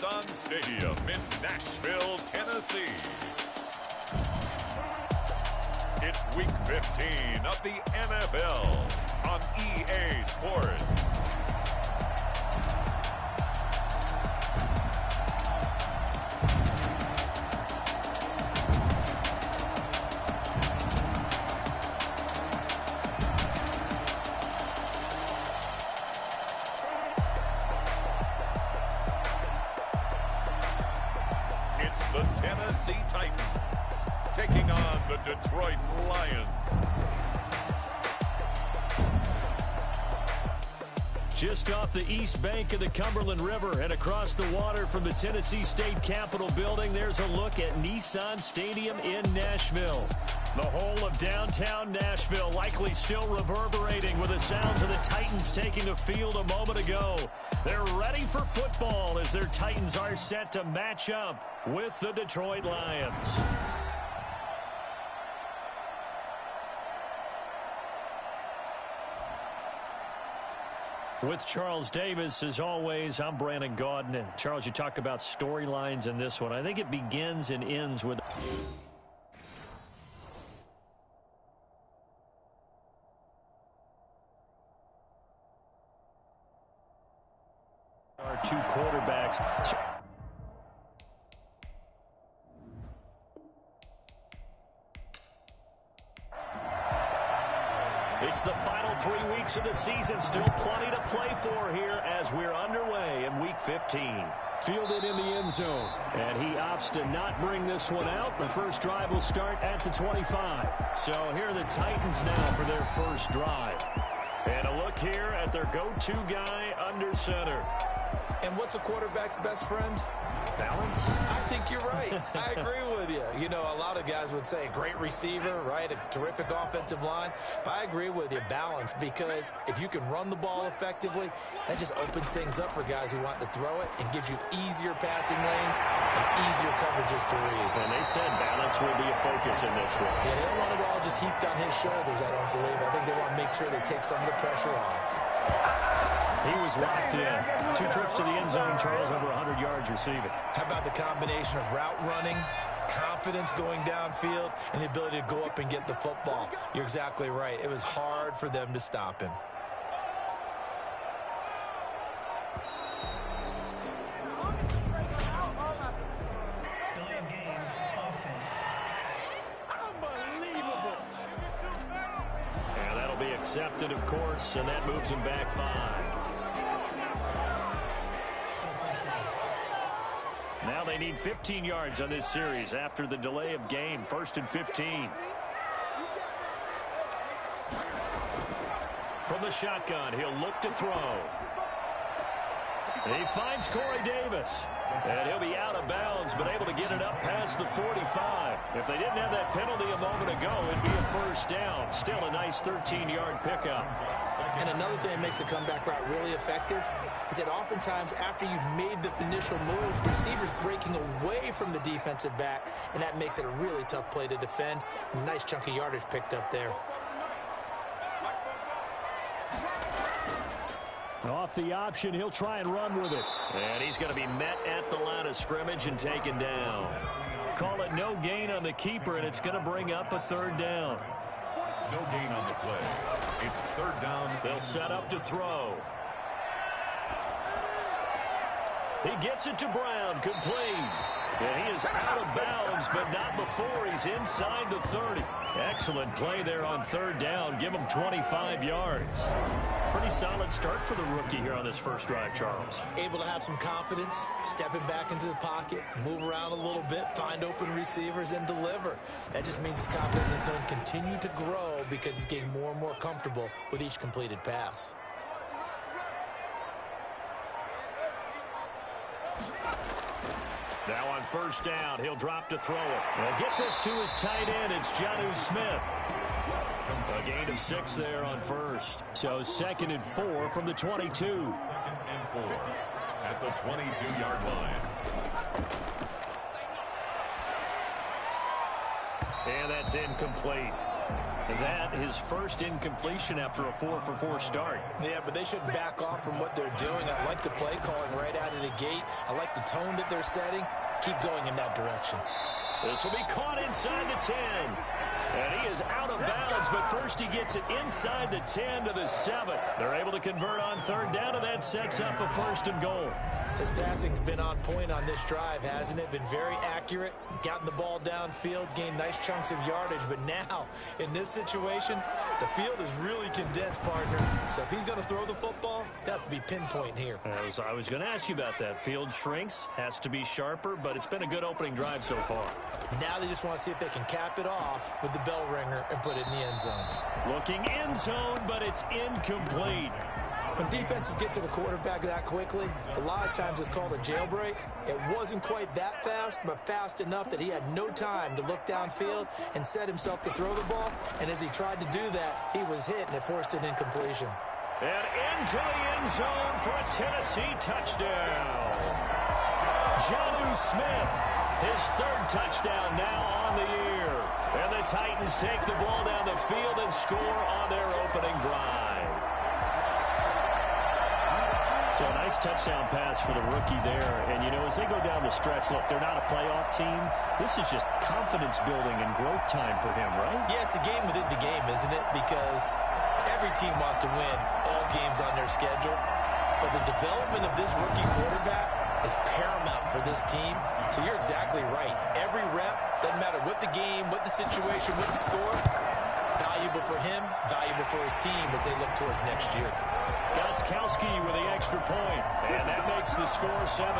Nissan Stadium in Nashville, Tennessee. It's Week 15 of the NFL on EA Sports. It's the Tennessee Titans taking on the Detroit Lions. Just off the east bank of the Cumberland River and across the water from the Tennessee State Capitol building, there's a look at Nissan Stadium in Nashville. The whole of downtown Nashville likely still reverberating with the sounds of the Titans taking a field a moment ago. They're ready for football as their Titans are set to match up with the Detroit Lions. With Charles Davis, as always, I'm Brandon Gaudin. Charles, you talk about storylines in this one. I think it begins and ends with our two quarterbacks. It's the final 3 weeks of the season. Still plenty to play for here as we're underway in Week 15. Fielded in the end zone. And he opts to not bring this one out. The first drive will start at the 25. So here are the Titans now for their first drive. And a look here at their go-to guy under center. And what's a quarterback's best friend? Balance? I think you're right. I agree with you. You know, a lot of guys would say great receiver, right? A terrific offensive line. But I agree with you, balance, because if you can run the ball effectively, that just opens things up for guys who want to throw it and gives you easier passing lanes and easier coverages to read. And they said balance will be a focus in this one. Yeah, they don't want it all just heaped on his shoulders, I don't believe. I think they want to make sure they take some of the pressure off. He was locked in. 2 trips to the end zone, Charles, over 100 yards receiving. How about the combination of route running, confidence going downfield, and the ability to go up and get the football? You're exactly right. It was hard for them to stop him. Delay of game, offense. Unbelievable. And that'll be accepted, of course, and that moves him back 5. Now they need 15 yards on this series after the delay of game. 1st and 15. From the shotgun, he'll look to throw. He finds Corey Davis. And he'll be out of bounds, but able to get it up past the 45. If they didn't have that penalty a moment ago, it'd be a first down. Still a nice 13-yard pickup. And another thing that makes a comeback route really effective is that oftentimes after you've made the initial move, receivers breaking away from the defensive back, and that makes it a really tough play to defend. A nice chunk of yardage picked up there. Off the option, he'll try and run with it. And he's going to be met at the line of scrimmage and taken down. Call it no gain on the keeper, and it's going to bring up a 3rd down. No gain on the play. It's 3rd down. They'll set up to throw. He gets it to Brown, complete. And he is out of bounds, but not before he's inside the 30. Excellent play there on 3rd down. Give him 25 yards. Pretty solid start for the rookie here on this first drive, Charles. Able to have some confidence, stepping back into the pocket, move around a little bit, find open receivers, and deliver. That just means his confidence is going to continue to grow because he's getting more and more comfortable with each completed pass. Now on 1st down, he'll drop to throw it. He'll get this to his tight end. It's Jonnu Smith. A gain of 6 there on 1st. So 2nd and 4 from the 22. 2nd and 4 at the 22-yard line. And that's incomplete. That his first incompletion after a 4-for-4 start. Yeah, but they shouldn't back off from what they're doing. I like the play calling right out of the gate. I like the tone that they're setting. Keep going in that direction. This will be caught inside the 10. And he is out of bounds, but first he gets it inside the 10 to the 7. They're able to convert on third down, and that sets up a 1st and goal. His passing's been on point on this drive, hasn't it? Been very accurate, gotten the ball downfield, gained nice chunks of yardage. But now, in this situation, the field is really condensed, partner. So if he's going to throw the football, that has to be pinpoint here. I was going to ask you about that. Field shrinks, has to be sharper, but it's been a good opening drive so far. Now they just want to see if they can cap it off with the bell ringer and put it in the end zone. Looking end zone, but it's incomplete. When defenses get to the quarterback that quickly, a lot of times it's called a jailbreak. It wasn't quite that fast, but fast enough that he had no time to look downfield and set himself to throw the ball. And as he tried to do that, he was hit, and it forced an incompletion. And into the end zone for a Tennessee touchdown. Jonnu Smith, his 3rd touchdown now on the year. And the Titans take the ball down the field and score on their opening drive. So a nice touchdown pass for the rookie there. And, you know, as they go down the stretch, look, they're not a playoff team. This is just confidence building and growth time for him, right? Yeah, it's a game within the game, isn't it? Because every team wants to win all games on their schedule. But the development of this rookie quarterback is paramount for this team. So you're exactly right. Every rep, doesn't matter what the game, what the situation, what the score, valuable for him, valuable for his team as they look towards next year. Gostkowski with the extra point, and that makes the score 7-0.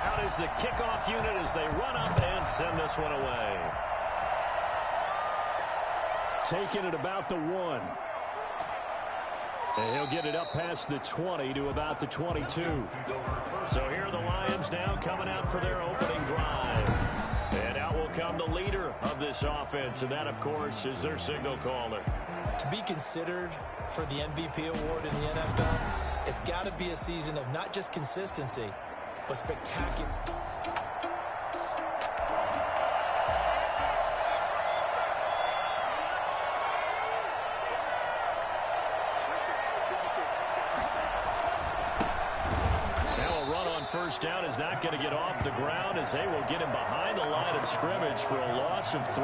Out is the kickoff unit as they run up and send this one away. Taking it about the 1. And he'll get it up past the 20 to about the 22. So here are the Lions now coming out for their opening drive. And out will come the leader of this offense, and that, of course, is their signal caller. To be considered for the MVP award in the NFL, it's got to be a season of not just consistency, but spectacular. First down is not going to get off the ground as they will get him behind the line of scrimmage for a loss of 3.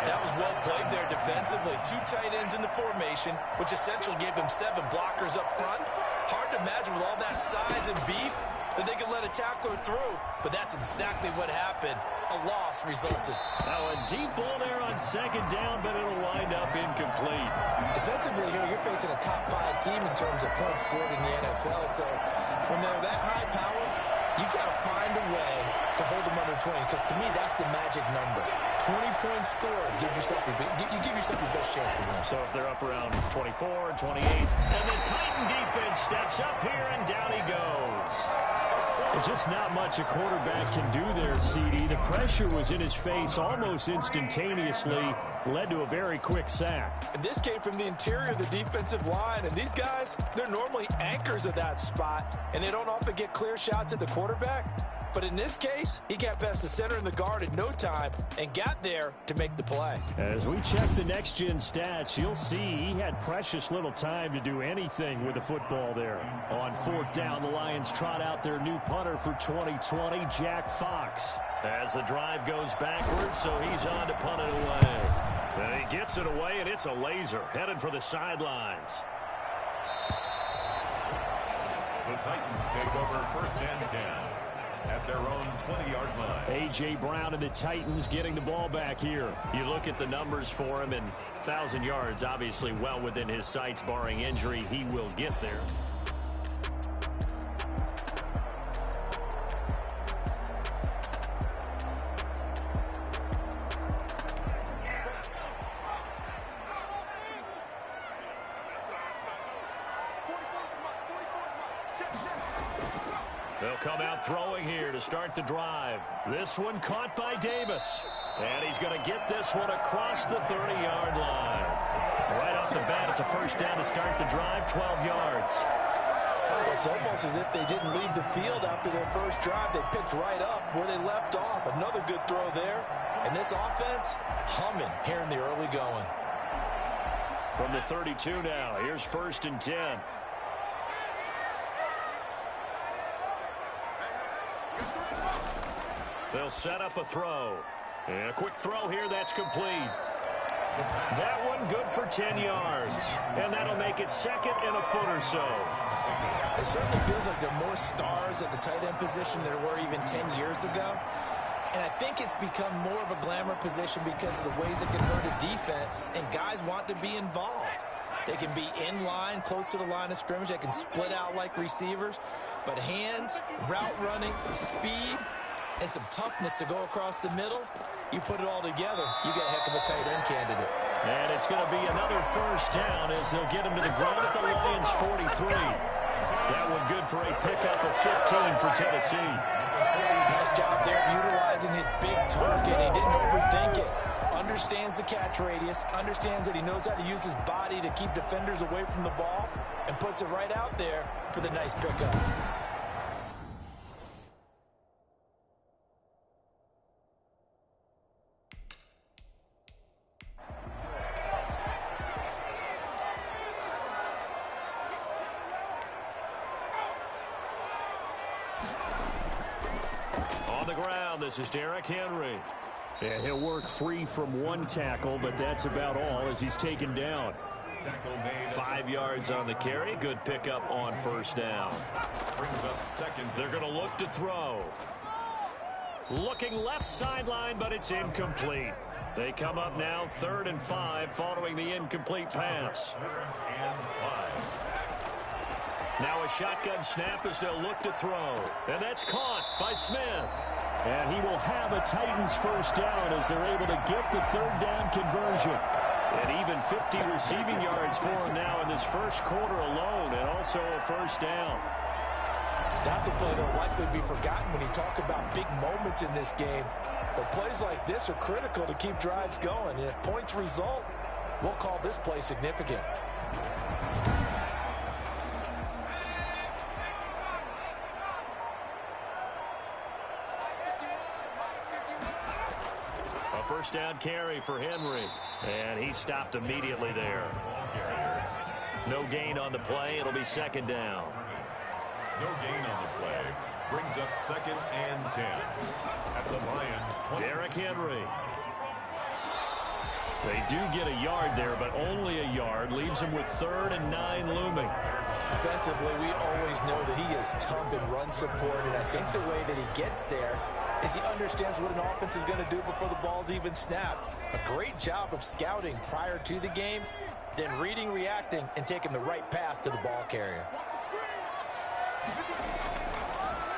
That was well played there defensively. 2 tight ends in the formation, which essentially gave them 7 blockers up front. Hard to imagine with all that size and beef that they could let a tackler through, but that's exactly what happened. A loss resulted. Now a deep ball there on 2nd down, but it'll wind up incomplete. Defensively here, you're facing a top 5 team in terms of points scored in the NFL, so when they're that high powered, you got to find a way to hold them under 20, because to me, that's the magic number. 20-point score gives yourself you give yourself your best chance to win. So if they're up around 24, 28, and the Titan defense steps up here, and down he goes. Just not much a quarterback can do there, CD. The pressure was in his face almost instantaneously, led to a very quick sack. And this came from the interior of the defensive line, and these guys, they're normally anchors of that spot, and they don't often get clear shots at the quarterback. But in this case, he got past the center and the guard in no time and got there to make the play. As we check the next-gen stats, you'll see he had precious little time to do anything with the football there. On 4th down, the Lions trot out their new punter for 2020, Jack Fox. As the drive goes backwards, so he's on to punt it away. And he gets it away, and it's a laser, headed for the sidelines. The Titans take over 1st and 10. At their own 20-yard line. A.J. Brown and the Titans getting the ball back here. You look at the numbers for him, and 1,000 yards obviously well within his sights, barring injury. He will get there. They'll come out throwing here to start the drive. This one caught by Davis. And he's going to get this one across the 30-yard line. Right the bat. It's a first down to start the drive, 12 yards. It's almost as if they didn't leave the field after their first drive. They picked right up where they left off. Another good throw there. And this offense, humming here in the early going. From the 32 now, here's 1st and 10. They'll set up a throw. And a quick throw here, that's complete. That one good for 10 yards. And that'll make it 2nd and a foot or so. It certainly feels like there are more stars at the tight end position than there were even 10 years ago. And I think it's become more of a glamour position because of the ways it can hurt a defense, and guys want to be involved. They can be in line, close to the line of scrimmage. They can split out like receivers. But hands, route running, speed, and some toughness to go across the middle, you put it all together, you get a heck of a tight end candidate. And it's going to be another first down as they'll get him to the ground at the Lions' 43. That one good for a pickup of 15 for Tennessee. Nice job there utilizing his big target. He didn't overthink it. Understands the catch radius, understands that he knows how to use his body to keep defenders away from the ball, and puts it right out there for the nice pickup. On the ground, this is Derrick Henry. And he'll work free from one tackle, but that's about all as he's taken down. 5 yards on the carry. Good pickup on first down. Brings up 2nd. They're going to look to throw. Looking left sideline, but it's incomplete. They come up now 3rd and 5 following the incomplete pass. And 5. Now a shotgun snap as they'll look to throw. And that's caught by Smith. And he will have a Titans first down as they're able to get the 3rd down conversion. And even 50 receiving yards for him now in this first quarter alone, and also a first down. That's a play that will likely be forgotten when you talk about big moments in this game. But plays like this are critical to keep drives going. And if points result, we'll call this play significant. A first down carry for Henry. And he stopped immediately there. No gain on the play. It'll be 2nd down. No gain on the play. Brings up 2nd and 10. At the Lions' 20. Derrick Henry. They do get a yard there, but only a yard. Leaves him with 3rd and 9 looming. Defensively, we always know that he is tough in run support, and I think the way that he gets there is he understands what an offense is going to do before the ball's even snapped. A great job of scouting prior to the game, then reading, reacting, and taking the right path to the ball carrier.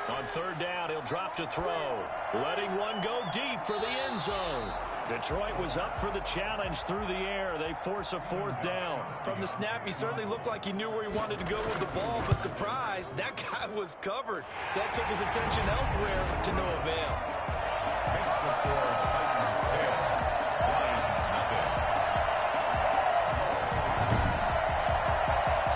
On 3rd down, he'll drop to throw. Letting one go deep for the end zone. Detroit was up for the challenge through the air. They force a 4th down. From the snap, he certainly looked like he knew where he wanted to go with the ball, but surprise, that guy was covered. So that took his attention elsewhere to no avail. Makes the score Titans 10. Lions nothing.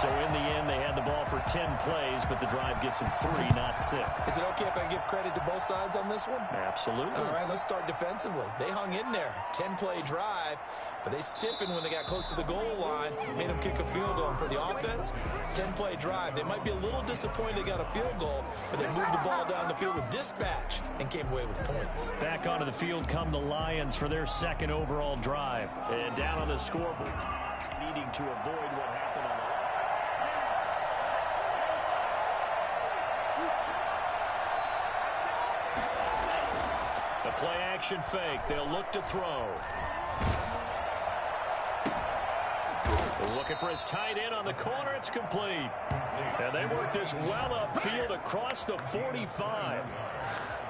So in the end, they had the ball for 10 plays, but the drive gets them 3, not 6. Is it okay if I give credit to both sides on this one? Absolutely. All right, let's start defensively. They hung in there. 10-play drive, but they stiffened when they got close to the goal line, made them kick a field goal. For the offense, 10-play drive. They might be a little disappointed they got a field goal, but they moved the ball down the field with dispatch and came away with points. Back onto the field come the Lions for their 2nd overall drive. And down on the scoreboard, needing to avoid what happened on the play action fake. They'll look to throw. Looking for his tight end on the corner. It's complete. And they work this well upfield across the 45.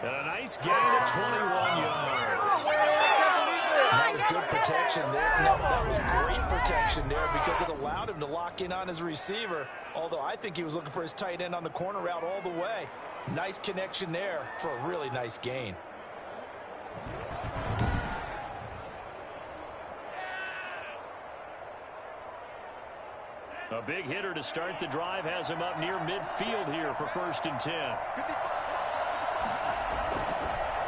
And a nice gain of 21 yards. That was good protection there. No, that was great protection there because it allowed him to lock in on his receiver. Although I think he was looking for his tight end on the corner route all the way. Nice connection there for a really nice gain. A big hitter to start the drive has him up near midfield here for 1st and 10.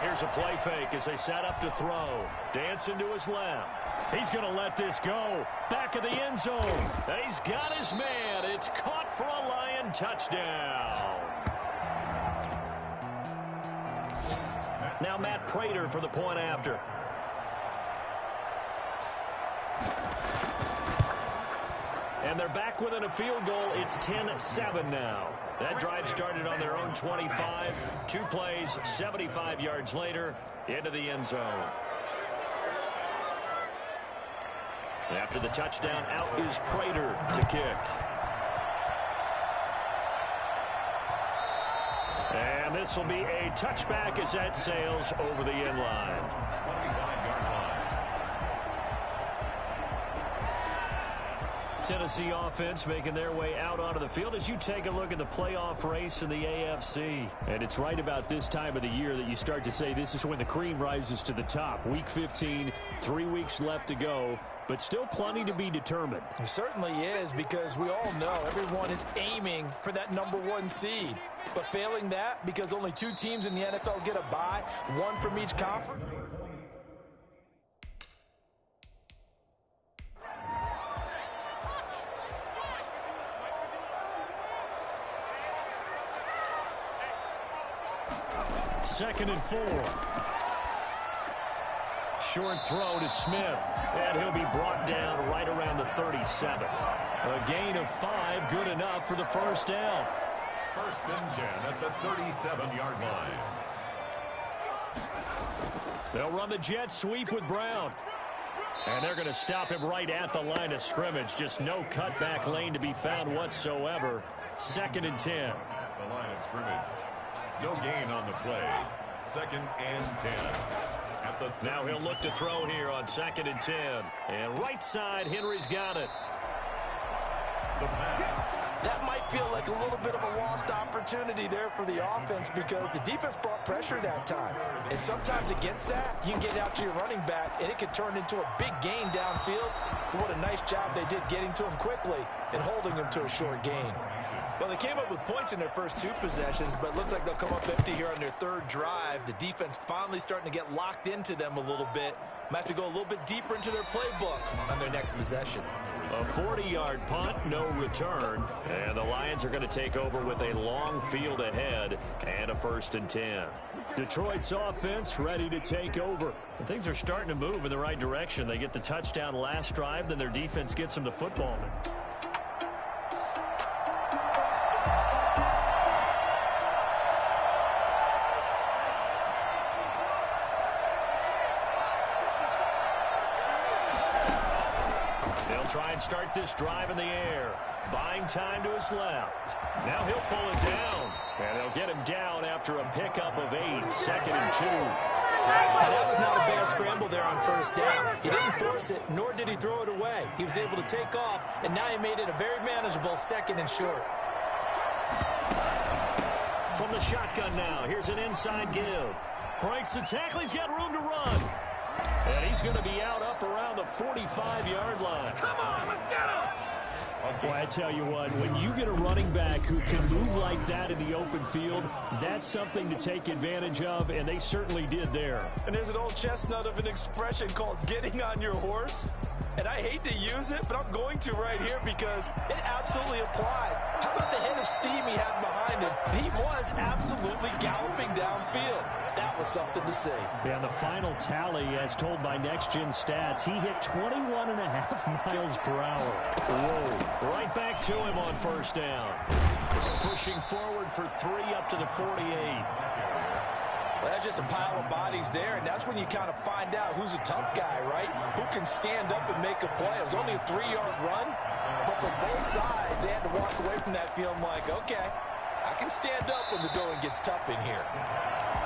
Here's a play fake as they set up to throw. Dancing to his left. He's going to let this go. Back of the end zone. He's got his man. It's caught for a Lion touchdown. Now Matt Prater for the point after. And they're back within a field goal. It's 10-7 now. That drive started on their own 25. 2 plays, 75 yards later, into the end zone. After the touchdown, out is Prater to kick. And this will be a touchback as that sails over the end line. 25-yard line. Tennessee offense making their way out onto the field as you take a look at the playoff race in the AFC. And it's right about this time of the year that you start to say this is when the cream rises to the top. Week 15, 3 weeks left to go, but still plenty to be determined. It certainly is, because we all know everyone is aiming for that #1 seed. But failing that, because only 2 teams in the NFL get a bye, 1 from each conference. Second and 4. Short throw to Smith. And he'll be brought down right around the 37. A gain of 5, good enough for the first down. 1st and 10 at the 37-yard line. They'll run the jet sweep with Brown. And they're going to stop him right at the line of scrimmage. Just no cutback lane to be found whatsoever. 2nd and 10. At the line of scrimmage. No gain on the play. 2nd and 10. At the now he'll look to throw here on 2nd and 10. And right side, Henry's got it. The pass. That might feel like a little bit of a lost opportunity there for the offense, because the defense brought pressure that time. And sometimes against that, you can get out to your running back, and it could turn into a big gain downfield. But what a nice job they did getting to him quickly and holding him to a short gain. Well, they came up with points in their first 2 possessions, but it looks like they'll come up empty here on their 3rd drive. The defense finally starting to get locked into them a little bit. Might have to go a little bit deeper into their playbook on their next possession. A 40-yard punt, no return. And the Lions are going to take over with a long field ahead and a 1st and 10. Detroit's offense ready to take over. And things are starting to move in the right direction. They get the touchdown last drive, then their defense gets them the football. Try and start this drive in the air. Buying time to his left. Now he'll pull it down. And they'll get him down after a pickup of 8. 2nd and 2. And that was not a bad scramble there on 1st down. He didn't force it, nor did he throw it away. He was able to take off, and now he made it a very manageable 2nd and short. From the shotgun now, here's an inside give. Breaks the tackle. He's got room to run. And he's going to be out up around the 45-yard line. Come on, let's get him! Boy, I tell you what, when you get a running back who can move like that in the open field, that's something to take advantage of, and they certainly did there. And there's an old chestnut of an expression called getting on your horse. And I hate to use it, but I'm going to right here because it absolutely applies. How about the hit of steam he had behind him? He was absolutely galloping downfield. That was something to see. And the final tally, as told by Next Gen Stats, he hit 21.5 miles per hour. Whoa. Right back to him on 1st down. Pushing forward for 3 up to the 48. Well, that's just a pile of bodies there, and that's when you kind of find out who's a tough guy, right? Who can stand up and make a play. It was only a 3-yard run, but for both sides, they had to walk away from that feeling like, okay, I can stand up when the going gets tough in here.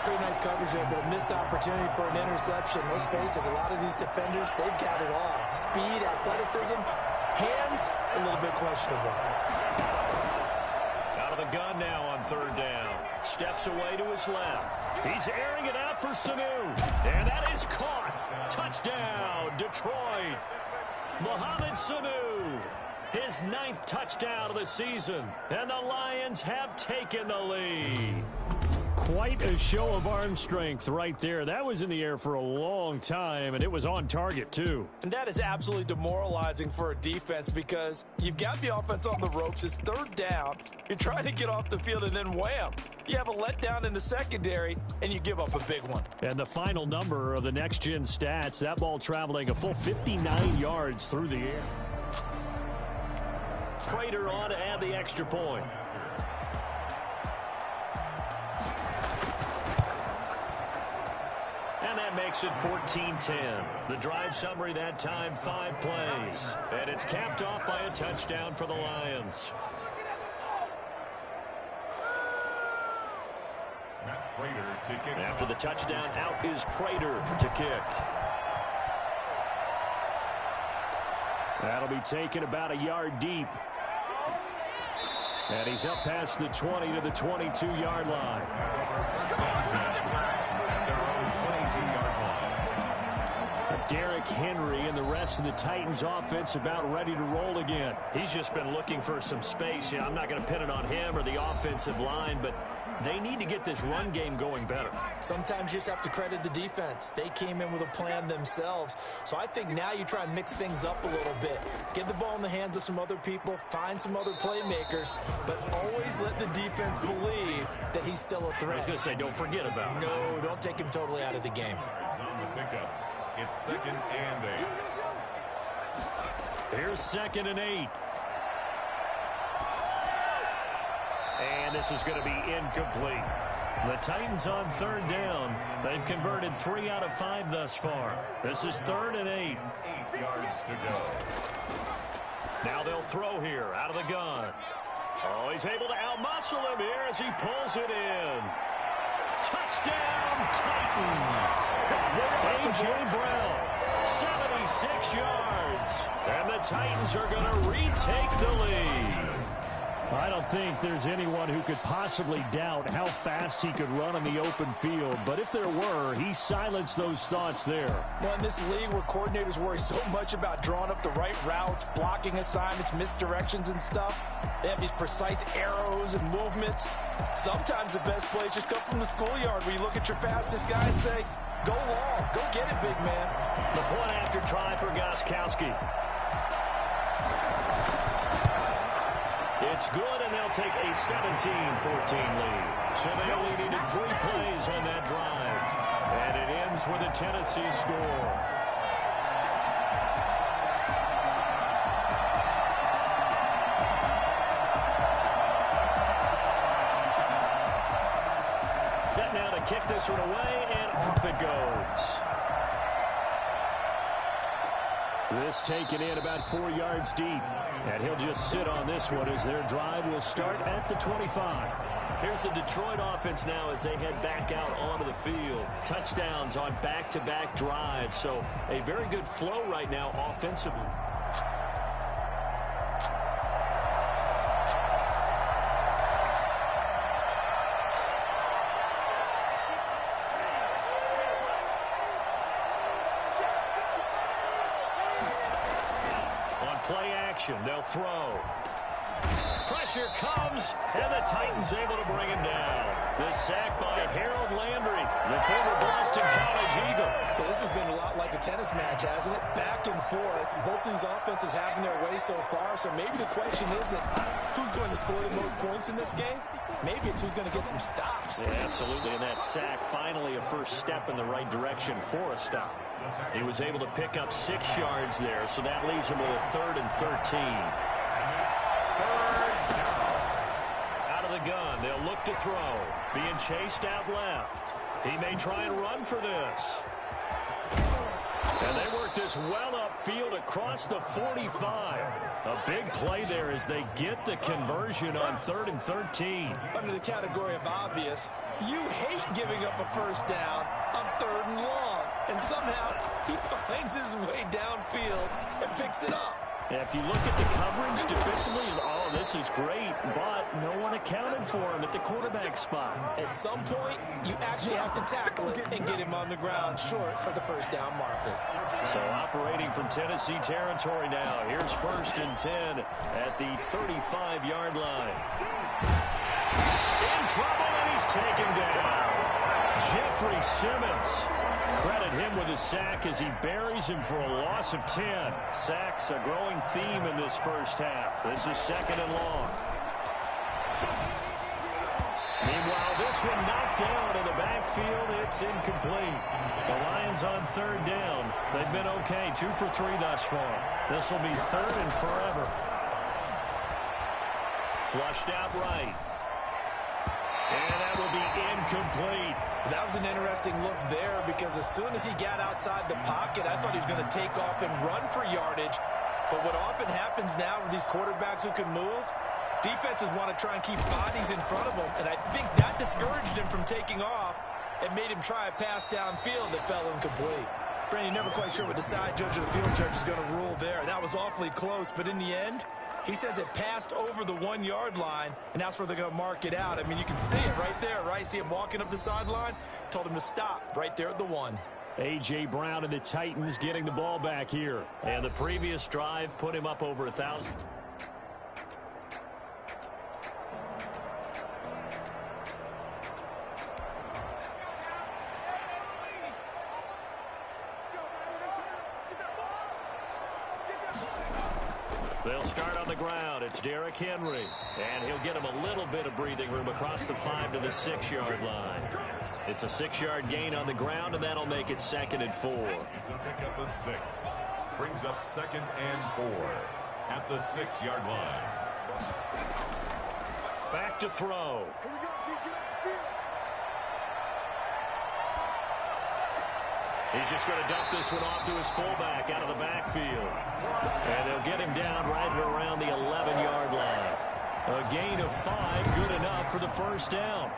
Pretty nice coverage there, but a missed opportunity for an interception. Let's face it, a lot of these defenders, they've got it all. Speed, athleticism, hands, a little bit questionable. Out of the gun now on 3rd down. Steps away to his left. He's airing it out for Sanu. And that is caught. Touchdown, Detroit. Mohamed Sanu. his 9th touchdown of the season, and the Lions have taken the lead. Quite a show of arm strength right there. That was in the air for a long time, and it was on target, too. And that is absolutely demoralizing for a defense because you've got the offense on the ropes. It's 3rd down. You're trying to get off the field, and then wham, you have a letdown in the secondary, and you give up a big one. And the final number of the next-gen stats, that ball traveling a full 59 yards through the air. Prater on to add the extra point. And that makes it 14-10. The drive summary that time, 5 plays. And it's capped off by a touchdown for the Lions. Matt Prater to kick. After the touchdown, out is Prater to kick. That'll be taken about a yard deep. And he's up past the 20 to the 22-yard line. Derrick Henry and the rest of the Titans offense about ready to roll again. He's just been looking for some space. You know, I'm not going to pin it on him or the offensive line, but they need to get this run game going better. Sometimes you just have to credit the defense. They came in with a plan themselves. So I think now you try and mix things up a little bit. Get the ball in the hands of some other people, find some other playmakers, but always let the defense believe that he's still a threat. I was going to say, don't forget about him. No, don't take him totally out of the game. On the pickup. It's 2nd and 8. Here's 2nd and 8. And this is going to be incomplete. The Titans on 3rd down. They've converted 3 out of 5 thus far. This is 3rd and 8. 8 yards to go. Now they'll throw here out of the gun. Oh, he's able to outmuscle him here as he pulls it in. Touchdown, Titans. A.J. Brown, 76 yards. And the Titans are going to retake the lead. I don't think there's anyone who could possibly doubt how fast he could run on the open field. But if there were, he silenced those thoughts there. Well, in this league where coordinators worry so much about drawing up the right routes, blocking assignments, misdirections and stuff, they have these precise arrows and movements. Sometimes the best plays just come from the schoolyard where you look at your fastest guy and say, go long, go get it, big man. The point after try for Gostkowski. It's good, and they'll take a 17-14 lead. So they only needed 3 plays on that drive. And it ends with a Tennessee score. Set now to kick this one away, and off it goes. This taken in about 4 yards deep. And he'll just sit on this one as their drive will start at the 25. Here's the Detroit offense now as they head back out onto the field. Touchdowns on back-to-back drives. So a very good flow right now offensively. Play action. They'll throw. Pressure comes, and the Titans able to bring him down. The sack by Harold Landry, the former Boston College Eagle. So this has been a lot like a tennis match, hasn't it? Back and forth. Both these offenses having their way so far. So maybe the question isn't who's going to score the most points in this game. Maybe it's who's going to get some stops. Yeah, absolutely. And that sack, finally a first step in the right direction for a stop. He was able to pick up 6 yards there, so that leaves him with a 3rd and 13. Out of the gun, they'll look to throw. Being chased out left. He may try and run for this. And they work this well upfield across the 45. A big play there as they get the conversion on 3rd and 13. Under the category of obvious, you hate giving up a first down on 3rd and long. And somehow he finds his way downfield and picks it up. If you look at the coverage defensively, oh, this is great, but no one accounted for him at the quarterback spot. At some point, you actually have to tackle it and get him on the ground short of the first down marker. So operating from Tennessee territory now. Here's 1st and 10 at the 35-yard line. In trouble, and he's taken down. Jeffrey Simmons. Credit him with a sack as he buries him for a loss of 10. Sacks a growing theme in this first half. This is 2nd and long. Meanwhile, this one knocked down in the backfield. It's incomplete. The Lions on 3rd down. They've been okay, 2 for 3 thus far. This will be 3rd and forever. Flushed out right. And that will be incomplete. That was an interesting look there because as soon as he got outside the pocket, I thought he was going to take off and run for yardage. But what often happens now with these quarterbacks who can move, defenses want to try and keep bodies in front of them. And I think that discouraged him from taking off and made him try a pass downfield that fell incomplete. Brandon, you're never quite sure what the side judge or the field judge is going to rule there. That was awfully close, but in the end, he says it passed over the 1-yard line, and that's where they're going to mark it out. I mean, you can see it right there, right? See him walking up the sideline? Told him to stop right there at the 1. A.J. Brown and the Titans getting the ball back here. And the previous drive put him up over 1,000. They'll start on the ground. It's Derrick Henry. And he'll get him a little bit of breathing room across the 5 to the 6-yard line. It's a 6-yard gain on the ground, and that'll make it 2nd and 4. It's a pickup of 6. Brings up 2nd and 4 at the 6-yard line. Back to throw. He's just going to dump this one off to his fullback out of the backfield. And they'll get him down right around the 11-yard line. A gain of 5, good enough for the first down.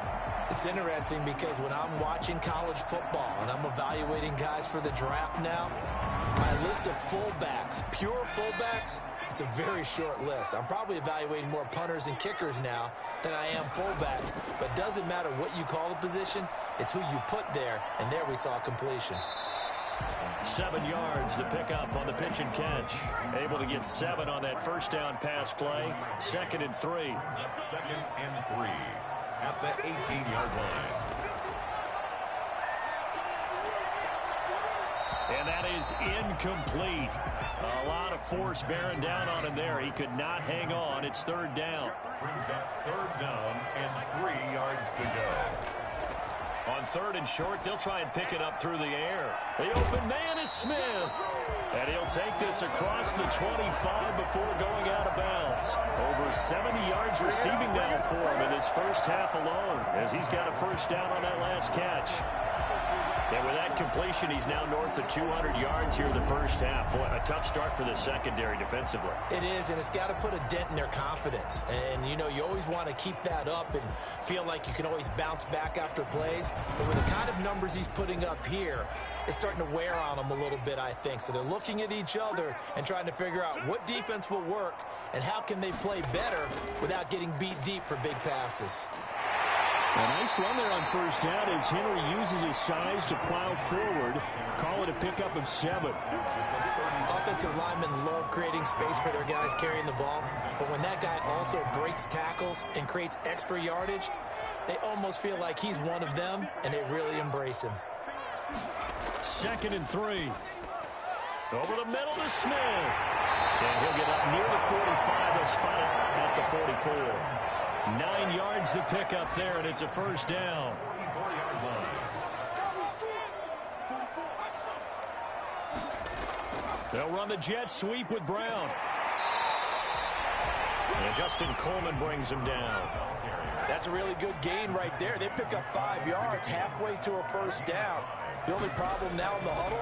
It's interesting because when I'm watching college football and I'm evaluating guys for the draft now, my list of fullbacks, pure fullbacks, it's a very short list. I'm probably evaluating more punters and kickers now than I am fullbacks. But it doesn't matter what you call the position, it's who you put there, and there we saw completion. 7 yards, the pickup on the pitch and catch. Able to get 7 on that first down pass play. 2nd and 3. 2nd and 3 at the 18-yard line. And that is incomplete. A lot of force bearing down on him there. He could not hang on. It's 3rd down. Brings up 3rd down and 3 yards to go. On 3rd and short, they'll try and pick it up through the air. The open man is Smith. And he'll take this across the 25 before going out of bounds. Over 70 yards receiving now for him in this first half alone, as he's got a first down on that last catch. And with that completion, he's now north of 200 yards here in the first half. Boy, a tough start for the secondary defensively. It is, and it's got to put a dent in their confidence. And, you know, you always want to keep that up and feel like you can always bounce back after plays. But with the kind of numbers he's putting up here, it's starting to wear on them a little bit, I think. So they're looking at each other and trying to figure out what defense will work and how can they play better without getting beat deep for big passes. A nice run there on first down as Henry uses his size to plow forward. Call it a pickup of 7. Offensive linemen love creating space for their guys carrying the ball, but when that guy also breaks tackles and creates extra yardage, they almost feel like he's one of them, and they really embrace him. 2nd and 3. Over the middle to Smith. And he'll get up near the 45. They'll spot it at the 44. 9 yards to pick up there, and it's a first down. They'll run the jet sweep with Brown. And Justin Coleman brings him down. That's a really good gain right there. They pick up 5 yards halfway to a first down. The only problem now in the huddle,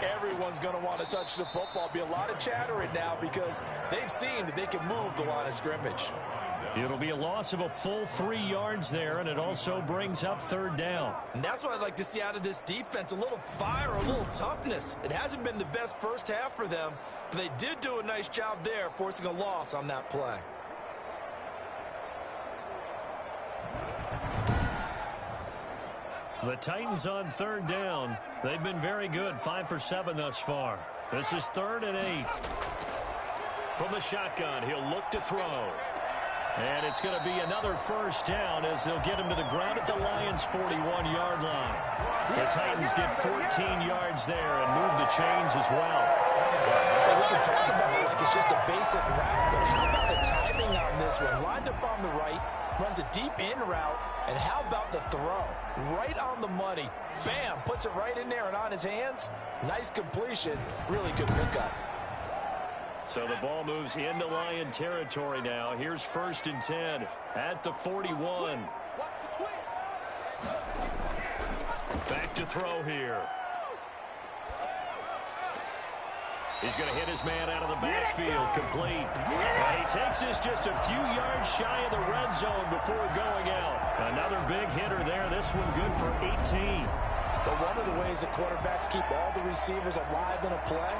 everyone's going to want to touch the football. Be a lot of chattering now because they've seen that they can move the line of scrimmage. It'll be a loss of a full 3 yards there, and it also brings up 3rd down. And that's what I'd like to see out of this defense, a little fire, a little toughness. It hasn't been the best first half for them, but they did do a nice job there, forcing a loss on that play. The Titans on 3rd down. They've been very good, 5 for 7 thus far. This is 3rd and 8. From the shotgun, he'll look to throw. And it's going to be another 1st down as they'll get him to the ground at the Lions' 41-yard line. The Titans get 14 yards there and move the chains as well. We can talk about it like it's just a basic route, but how about the timing on this one? Lined up on the right, runs a deep in route, and how about the throw? Right on the money. Bam, puts it right in there and on his hands. Nice completion. Really good pickup. So the ball moves into Lion territory now. Here's 1st and 10 at the 41. Back to throw here. He's going to hit his man out of the backfield, complete. And he takes this just a few yards shy of the red zone before going out. Another big hitter there. This one good for 18. But one of the ways the quarterbacks keep all the receivers alive in a play,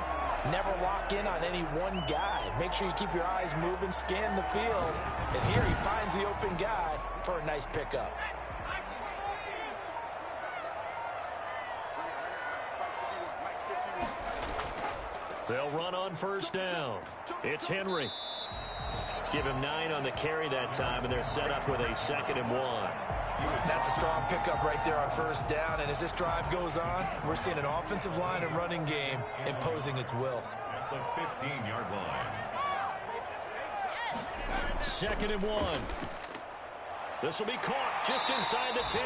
never lock in on any one guy. Make sure you keep your eyes moving, scan the field. And here he finds the open guy for a nice pickup. They'll run on 1st down. It's Henry. Give him 9 on the carry that time, and they're set up with a 2nd and 1. That's a strong pickup right there on 1st down. And as this drive goes on, we're seeing an offensive line and running game imposing its will. At the 15-yard line. 2nd and 1. This will be caught just inside the 10.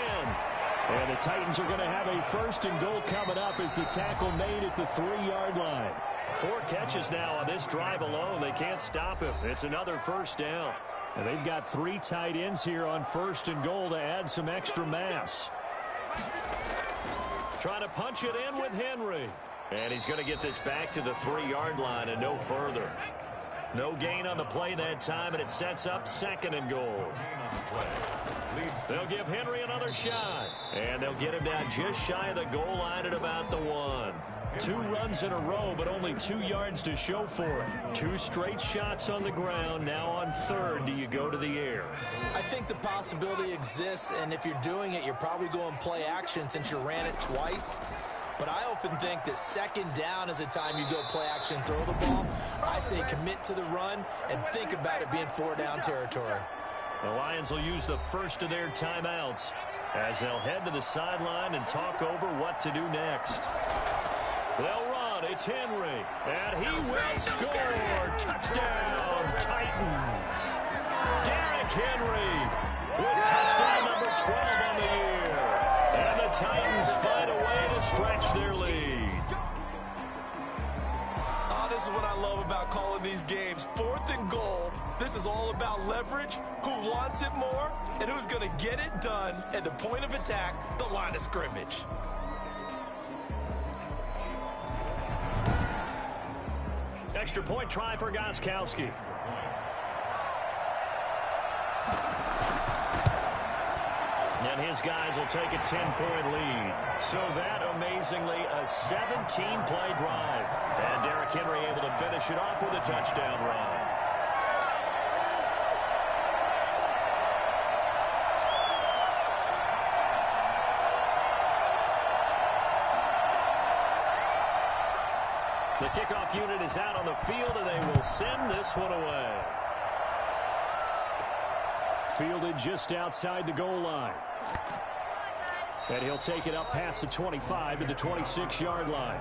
And the Titans are going to have a 1st and goal coming up as the tackle made at the 3-yard line. 4 catches now on this drive alone. They can't stop him. It's another 1st down. And they've got 3 tight ends here on 1st and goal to add some extra mass. Trying to punch it in with Henry. And he's going to get this back to the 3-yard line and no further. No gain on the play that time, and it sets up 2nd and goal. They'll give Henry another shot. And they'll get him down just shy of the goal line at about the 1. 2 runs in a row, but only 2 yards to show for it. 2 straight shots on the ground. Now on 3rd, do you go to the air? I think the possibility exists, and if you're doing it, you're probably going play action since you ran it twice. But I often think that 2nd down is a time you go play action and throw the ball. I say commit to the run and think about it being 4-down territory. The Lions will use the first of their timeouts as they'll head to the sideline and talk over what to do next. They'll run. It's Henry. And he will score. Touchdown, Titans. Derrick Henry with touchdown number 12 on the year. And the Titans find a way to stretch their lead. Oh, this is what I love about calling these games. 4th and goal. This is all about leverage, who wants it more, and who's going to get it done at the point of attack, the line of scrimmage. Extra point try for Gostkowski. And his guys will take a 10-point lead. So that, amazingly, a 17-play drive. And Derrick Henry able to finish it off with a touchdown run. The kickoff unit is out on the field, and they will send this one away. Fielded just outside the goal line. And he'll take it up past the 25 to the 26-yard line.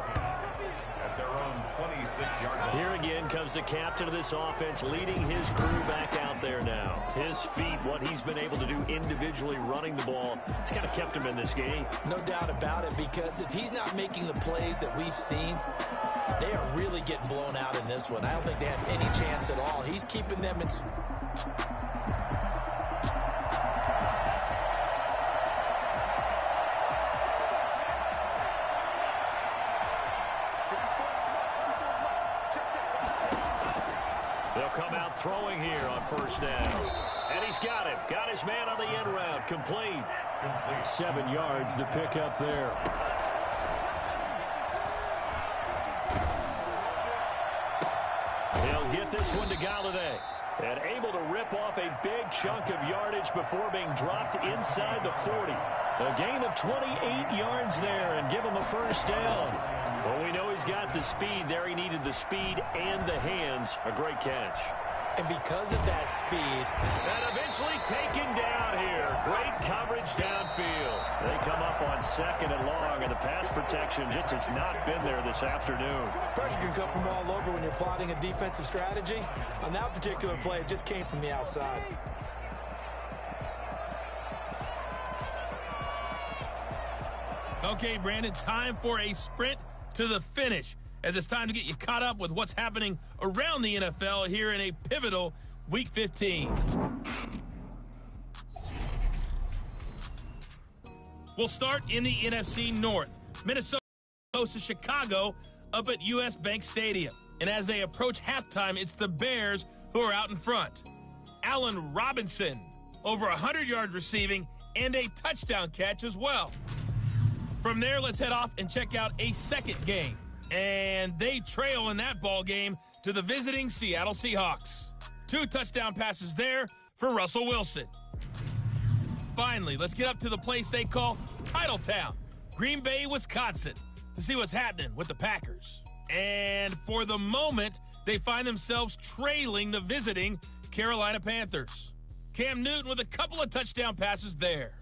At their own 26-yard line. Here again comes the captain of this offense, leading his crew back out there now. His feet, what he's been able to do individually running the ball, it's kind of kept him in this game. No doubt about it, because if he's not making the plays that we've seen, they are really getting blown out in this one. I don't think they have any chance at all. He's keeping them in... They'll come out throwing here on 1st down. And he's got him. Got his man on the end route. Complete. 7 yards, the pickup there. He'll get this one to Galladay. And able to rip off a big chunk of yardage before being dropped inside the 40. A gain of 28 yards there and give him a first down. Well, we know he's got the speed there. He needed the speed and the hands. A great catch. And because of that speed. And eventually taken down here. Great coverage downfield. They come up on 2nd and long, and the pass protection just has not been there this afternoon. Pressure can come from all over when you're plotting a defensive strategy. On that particular play, it just came from the outside. Okay, Brandon, time for a sprint to the finish, as it's time to get you caught up with what's happening around the NFL here in a pivotal Week 15. We'll start in the NFC North. Minnesota hosts Chicago up at U.S. Bank Stadium. And as they approach halftime, it's the Bears who are out in front. Allen Robinson, over 100 yards receiving and a touchdown catch as well. From there, let's head off and check out a second game. And they trail in that ball game to the visiting Seattle Seahawks. 2 touchdown passes there for Russell Wilson. Finally, let's get up to the place they call Titletown, Green Bay, Wisconsin, to see what's happening with the Packers. And for the moment, they find themselves trailing the visiting Carolina Panthers. Cam Newton with a couple of touchdown passes there.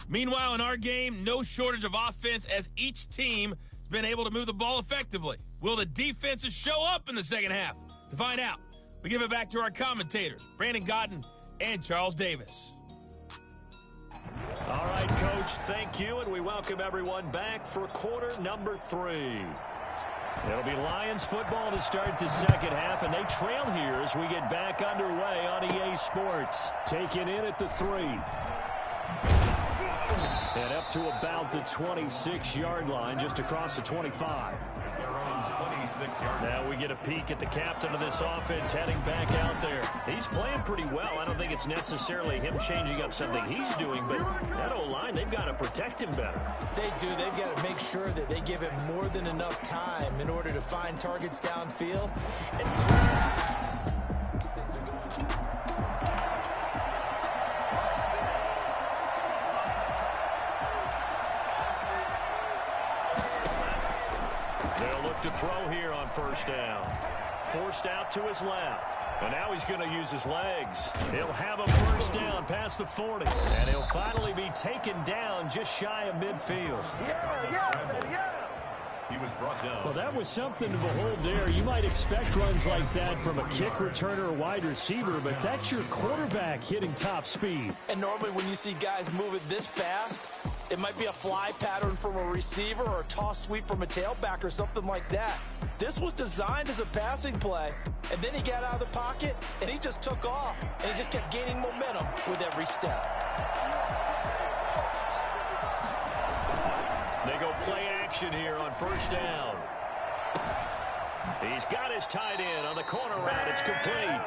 Meanwhile, in our game, no shortage of offense as each team has been able to move the ball effectively. Will the defenses show up in the second half? To find out, we give it back to our commentators, Brandon Gaudin and Charles Davis. All right, Coach, thank you, and we welcome everyone back for quarter number 3. It'll be Lions football to start the second half, and they trail here as we get back underway on EA Sports. Taken in at the 3. And up to about the 26-yard line, just across the 25. Now we get a peek at the captain of this offense heading back out there. He's playing pretty well. I don't think it's necessarily him changing up something he's doing, but that O-line, they've got to protect him better. They do. They've got to make sure that they give him more than enough time in order to find targets downfield. And so these things are going. They'll look to throw here on first down. Forced out to his left. And now he's going to use his legs. He'll have a first down past the 40. And he'll finally be taken down just shy of midfield. He was brought down. Well, that was something to behold there. You might expect runs like that from a kick returner or wide receiver, but that's your quarterback hitting top speed. And normally when you see guys move it this fast, it might be a fly pattern from a receiver or a toss sweep from a tailback or something like that. This was designed as a passing play, and then he got out of the pocket, and he just took off, and he just kept gaining momentum with every step. They go play action here on first down. He's got his tight end on the corner route. It's complete.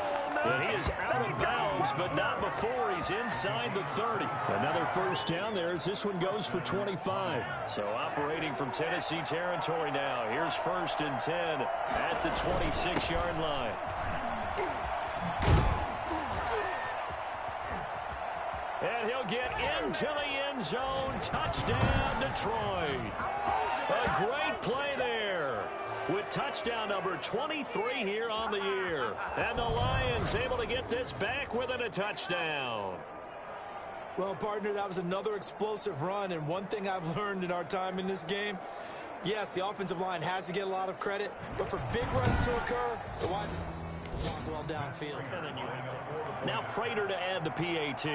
And he is out of bounds, but not before he's inside the 30. Another first down there as this one goes for 25. So operating from Tennessee territory now. Here's 1st and 10 at the 26-yard line. And he'll get into the end zone. Touchdown, Detroit. A great play there with touchdown number 23 here on the year. And the Lions able to get this back within a touchdown. Well, partner, that was another explosive run, and one thing I've learned in our time in this game, yes, the offensive line has to get a lot of credit, but for big runs to occur, the wide walk well downfield. Now Prater to add the PAT.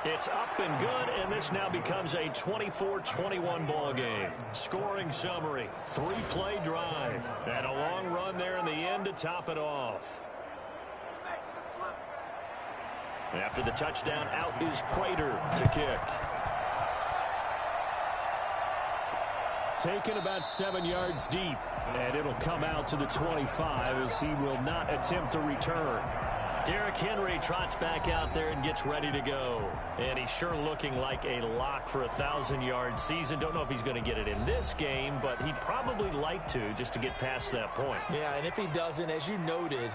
It's up and good, and this now becomes a 24-21 ball game. Scoring summary, 3-play drive, and a long run there in the end to top it off. After the touchdown, out is Prater to kick. Taken about 7 yards deep, and it'll come out to the 25 as he will not attempt to return. Derrick Henry trots back out there and gets ready to go. And he's sure looking like a lock for a 1,000-yard season. Don't know if he's going to get it in this game, but he'd probably like to just to get past that point. Yeah, and if he doesn't, as you noted,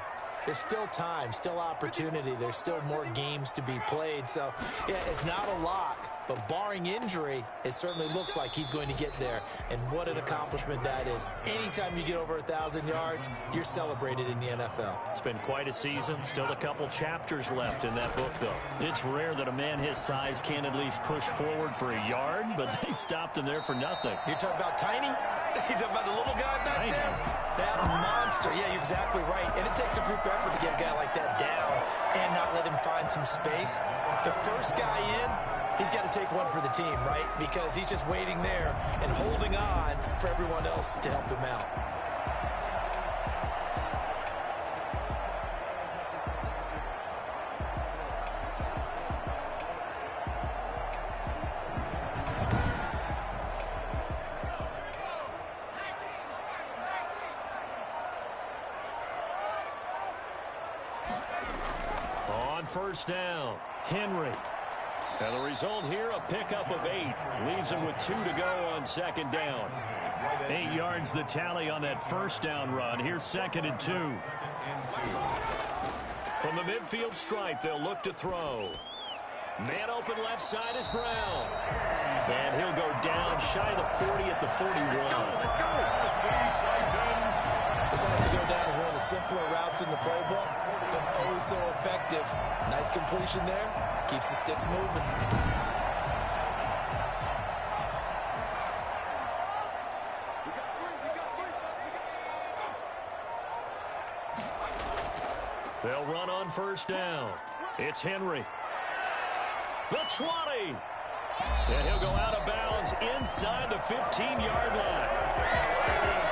there's still time, still opportunity. There's still more games to be played. So, yeah, it's not a lock. But barring injury, it certainly looks like he's going to get there. And what an accomplishment that is. Anytime you get over 1,000 yards, you're celebrated in the NFL. It's been quite a season. Still a couple chapters left in that book, though. It's rare that a man his size can at least push forward for a yard, but they stopped him there for nothing. You're talking about Tiny? You're talking about the little guy back there? That monster. Yeah, you're exactly right. And it takes a group effort to get a guy like that down and not let him find some space. The first guy in, he's got to take one for the team, right? Because he's just waiting there and holding on for everyone else to help him out. On first down, Henry. And the result here, a pickup of 8. Leaves him with 2 to go on second down. 8 yards the tally on that first down run. Here's 2nd and 2. From the midfield stripe, they'll look to throw. Man open left side is Brown. And he'll go down shy of the 40 at the 41. This has to go down as one of the simpler routes in the playbook, but oh so effective. Nice completion there. Keeps the sticks moving. They'll run on first down. It's Henry. The 20. And he'll go out of bounds inside the 15-yard line.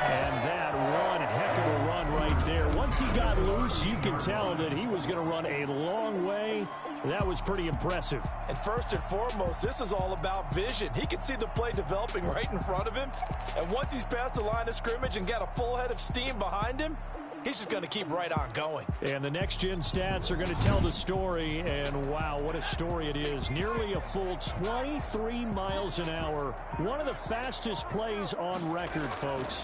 And that one heck of a run right there. Once he got loose, you can tell that he was going to run a long way. That was pretty impressive. And first and foremost, this is all about vision. He can see the play developing right in front of him. And once he's past the line of scrimmage and got a full head of steam behind him, he's just going to keep right on going. And the next-gen stats are going to tell the story. And, wow, what a story it is. Nearly a full 23 miles an hour. One of the fastest plays on record, folks.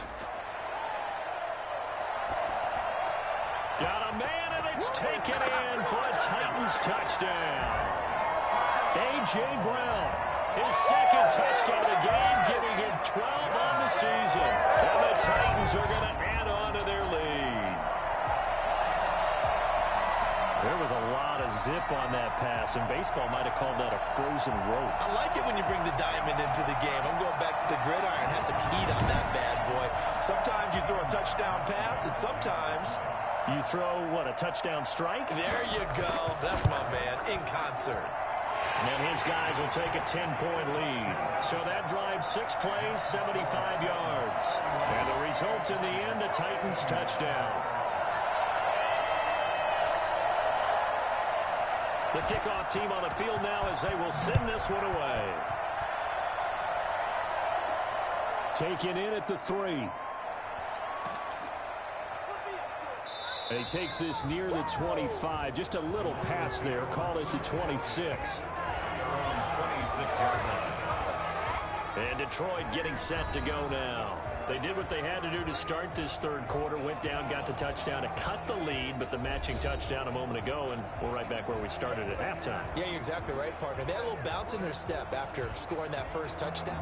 Got a man, and it's taken in for a Titans touchdown. A.J. Brown, his second touchdown of the game, giving him 12 on the season. And the Titans are going to add on to their lead. There was a lot of zip on that pass, and baseball might have called that a frozen rope. I like it when you bring the diamond into the game. I'm going back to the gridiron. Had some heat on that bad boy. Sometimes you throw a touchdown pass, and sometimes you throw, what, a touchdown strike? There you go. That's my man, in concert. And his guys will take a 10-point lead. So that drives 6 plays, 75 yards. And the result in the end, a Titans touchdown. The kickoff team on the field now as they will send this one away. Taken in at the 3. And he takes this near the 25. Just a little pass there. Call it the 26. And Detroit getting set to go now. They did what they had to do to start this third quarter. Went down, got the touchdown to cut the lead, but the matching touchdown a moment ago, and we're right back where we started at halftime. Yeah, you're exactly right, partner. They had a little bounce in their step after scoring that first touchdown.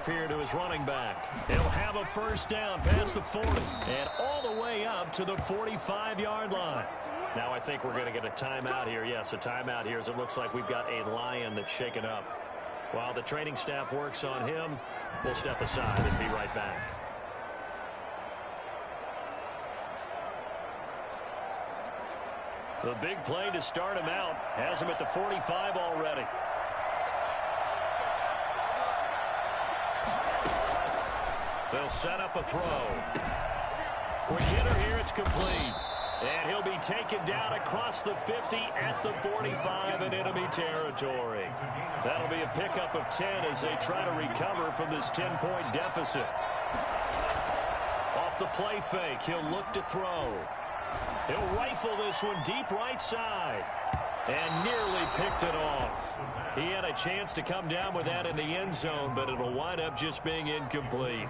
Here to his running back. He'll have a first down past the 40 and all the way up to the 45-yard line. Now I think we're going to get a timeout here. Yes, a timeout here as it looks like we've got a Lion that's shaken up. While the training staff works on him, we'll step aside and be right back. The big play to start him out has him at the 45 already. They'll set up a throw. Quick hitter here, it's complete. And he'll be taken down across the 50 at the 45 in enemy territory. That'll be a pickup of 10 as they try to recover from this 10-point deficit. Off the play fake, he'll look to throw. He'll rifle this one deep right side. And nearly picked it off. He had a chance to come down with that in the end zone, but it'll wind up just being incomplete.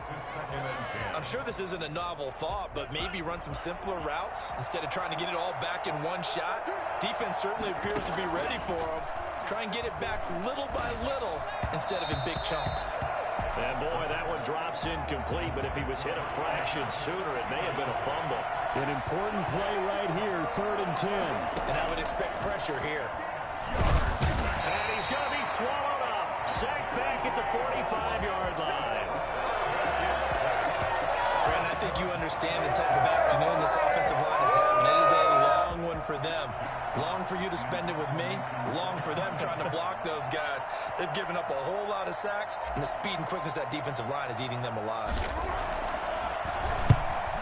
I'm sure this isn't a novel thought, but maybe run some simpler routes instead of trying to get it all back in one shot. Defense certainly appears to be ready for him. Try and get it back little by little instead of in big chunks. And boy, that one drops incomplete, but if he was hit a fraction sooner, it may have been a fumble. An important play right here, 3rd and 10. And I would expect pressure here. And he's going to be swallowed up. Sacked back at the 45-yard line. Brandon, I think you understand the type of afternoon this offensive line is having. It is a long one for them. Long for you to spend it with me. Long for them trying to block those guys. They've given up a whole lot of sacks, and the speed and quickness of that defensive line is eating them alive.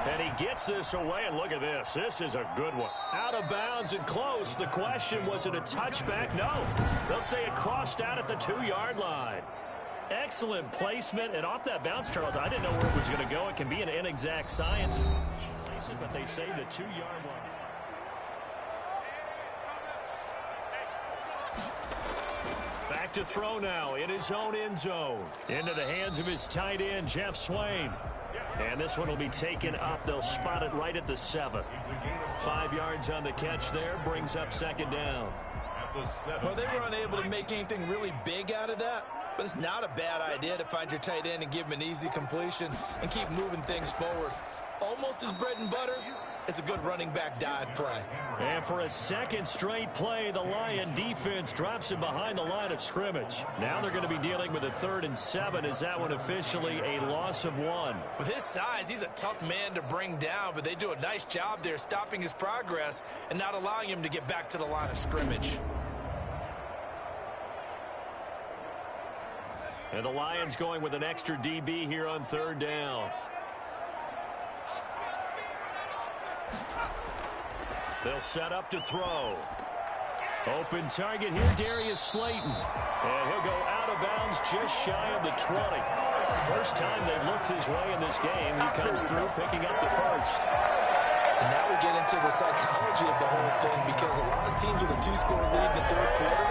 And he gets this away, and look at this. This is a good one. Out of bounds and close. The question, was it a touchback? No. They'll say it crossed out at the 2-yard line. Excellent placement, and off that bounce, Charles, I didn't know where it was going to go. It can be an inexact science, but they say the 2-yard line. Back to throw now in his own end zone. Into the hands of his tight end, Jeff Swain. And this one will be taken up. They'll spot it right at the 7. 5 yards on the catch there. Brings up 2nd down. Well, they were unable to make anything really big out of that. But it's not a bad idea to find your tight end and give him an easy completion and keep moving things forward. Almost his bread and butter. It's a good running back dive play. And for a 2nd straight play, the Lion defense drops him behind the line of scrimmage. Now they're going to be dealing with a 3rd and 7. Is that one officially a loss of 1? With his size, he's a tough man to bring down, but they do a nice job there stopping his progress and not allowing him to get back to the line of scrimmage. And the Lions going with an extra DB here on 3rd down. They'll set up to throw. Open target here, Darius Slayton. And he'll go out of bounds just shy of the 20. First time they've looked his way in this game. He comes through picking up the 1st. And now we get into the psychology of the whole thing, because a lot of teams with a 2-score lead in the 3rd quarter,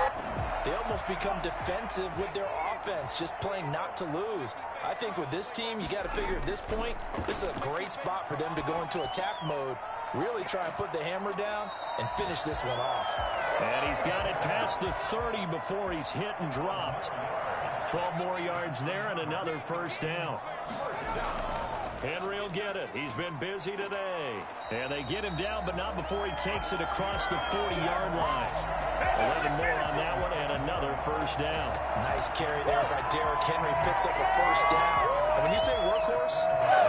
they almost become defensive with their offense, just playing not to lose. I think with this team, you got to figure at this point, this is a great spot for them to go into attack mode, really try and put the hammer down and finish this one off. And he's got it past the 30 before he's hit and dropped. 12 more yards there and another 1st down. Henry will get it. He's been busy today. And they get him down, but not before he takes it across the 40-yard line. 11 more on that one and another 1st down. Nice carry there by Derrick Henry. Picks up a 1st down. And when you say workhorse,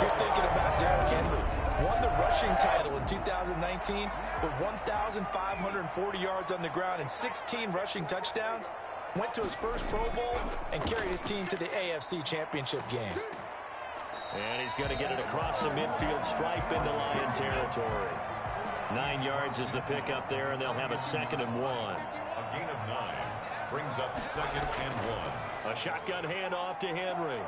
you're thinking about Derrick Henry. Won the rushing title in 2019 with 1,540 yards on the ground and 16 rushing touchdowns. Went to his first Pro Bowl and carried his team to the AFC Championship game. And he's going to get it across the midfield stripe into Lion territory. 9 yards is the pickup there, and they'll have a 2nd and 1. A gain of 9 brings up 2nd and 1. A shotgun handoff to Henry.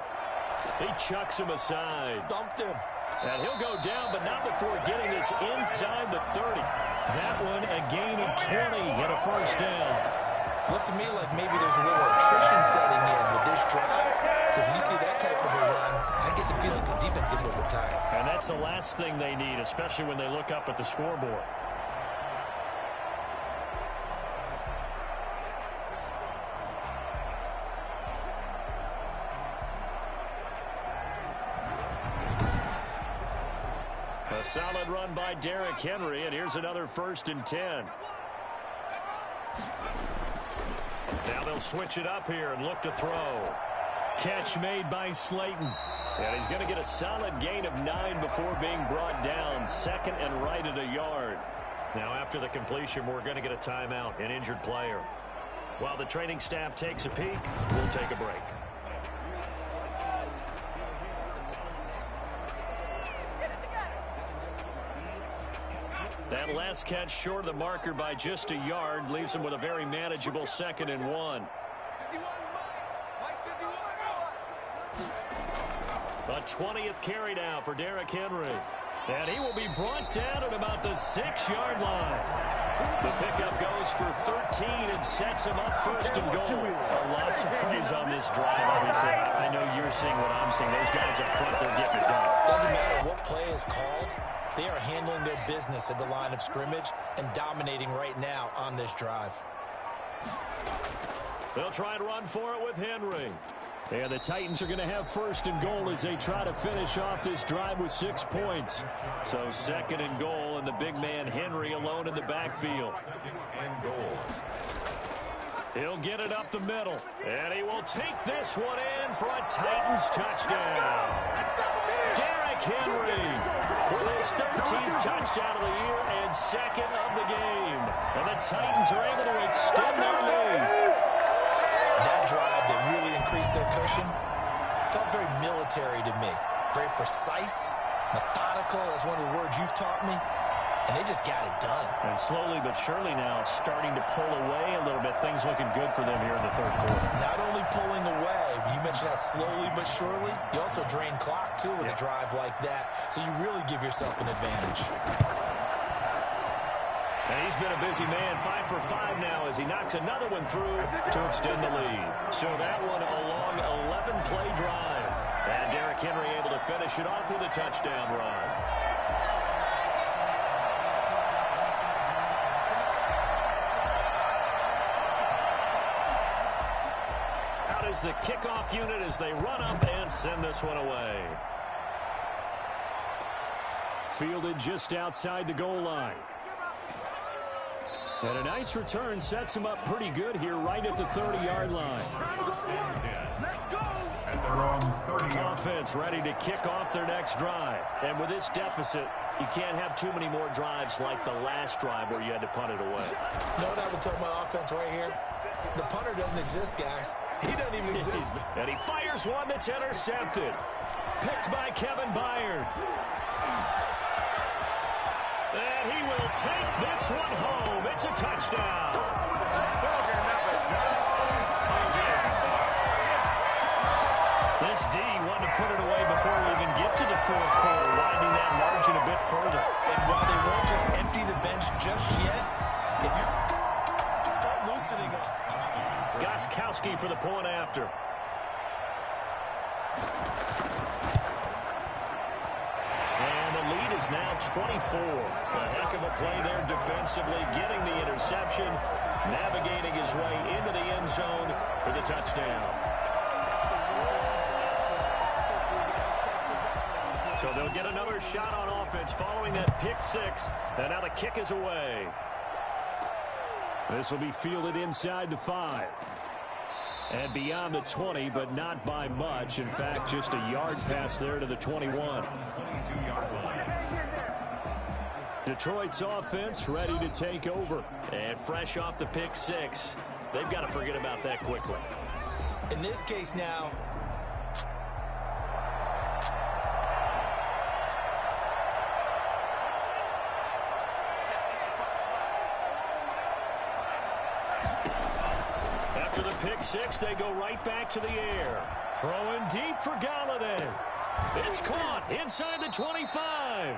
He chucks him aside. Dumped him. And he'll go down, but not before getting this inside the 30. That one a gain of 20 and a 1st down. Looks to me like maybe there's a little attrition setting in with this drive. Because when you see that type of a run, I get the feeling the defense gets a little bit tired. And that's the last thing they need, especially when they look up at the scoreboard. A solid run by Derrick Henry, and here's another 1st and 10. Now they'll switch it up here and look to throw. Catch made by Slayton. And he's going to get a solid gain of 9 before being brought down. 2nd and right at a yard. Now, after the completion, we're going to get a timeout, an injured player. While the training staff takes a peek, we'll take a break. That last catch short of the marker by just a yard leaves him with a very manageable 2nd and 1. A 20th carry now for Derrick Henry. And he will be brought down at about the 6-yard line. The pickup goes for 13 and sets him up 1st and goal. A lot to praise on this drive, obviously. I know you're seeing what I'm seeing. Those guys up front, they're getting it done. Doesn't matter what play is called. They are handling their business at the line of scrimmage and dominating right now on this drive. They'll try and run for it with Henry. And the Titans are going to have 1st and goal as they try to finish off this drive with 6 points. So 2nd and goal, and the big man Henry alone in the backfield. 2nd and goal. He'll get it up the middle, and he will take this one in for a Titans touchdown. Derrick Henry with his 13th touchdown of the year and 2nd of the game. And the Titans are able to extend their lead. That drive that really increased their cushion felt very military to me. Very precise, methodical. That's one of the words you've taught me. And they just got it done. And slowly but surely now starting to pull away a little bit. Things looking good for them here in the 3rd quarter. Not only pulling away, but you mentioned that slowly but surely. You also drain clock, too, with a drive like that. So you really give yourself an advantage. And he's been a busy man, 5 for 5 now as he knocks another one through to extend the lead. So that one a long 11-play drive. And Derrick Henry able to finish it off with a touchdown run. Out is the kickoff unit as they run up and send this one away. Fielded just outside the goal line. And a nice return sets him up pretty good here right at the 30-yard line. And they're on 30 Offense ready to kick off their next drive. And with this deficit, you can't have too many more drives like the last drive where you had to punt it away. You know what I would tell my offense right here? The punter doesn't exist, guys. He doesn't even exist. And he fires one that's intercepted. Picked by Kevin Byard. And he will take this one home. It's a touchdown. This D wanted to put it away before we even get to the 4th quarter, widening that margin a bit further. And while they won't just empty the bench just yet, if you start loosening up. Gostkowski for the point after. Is now 24. A heck of a play there defensively, getting the interception, navigating his way into the end zone for the touchdown. So they'll get another shot on offense following that pick 6, and now the kick is away. This will be fielded inside the 5. And beyond the 20, but not by much. In fact, just a yard pass there to the 21. Detroit's offense ready to take over. And fresh off the pick 6, they've got to forget about that quickly. In this case now, after the pick 6, they go right back to the air. Throwing deep for Galladay. It's caught inside the 25.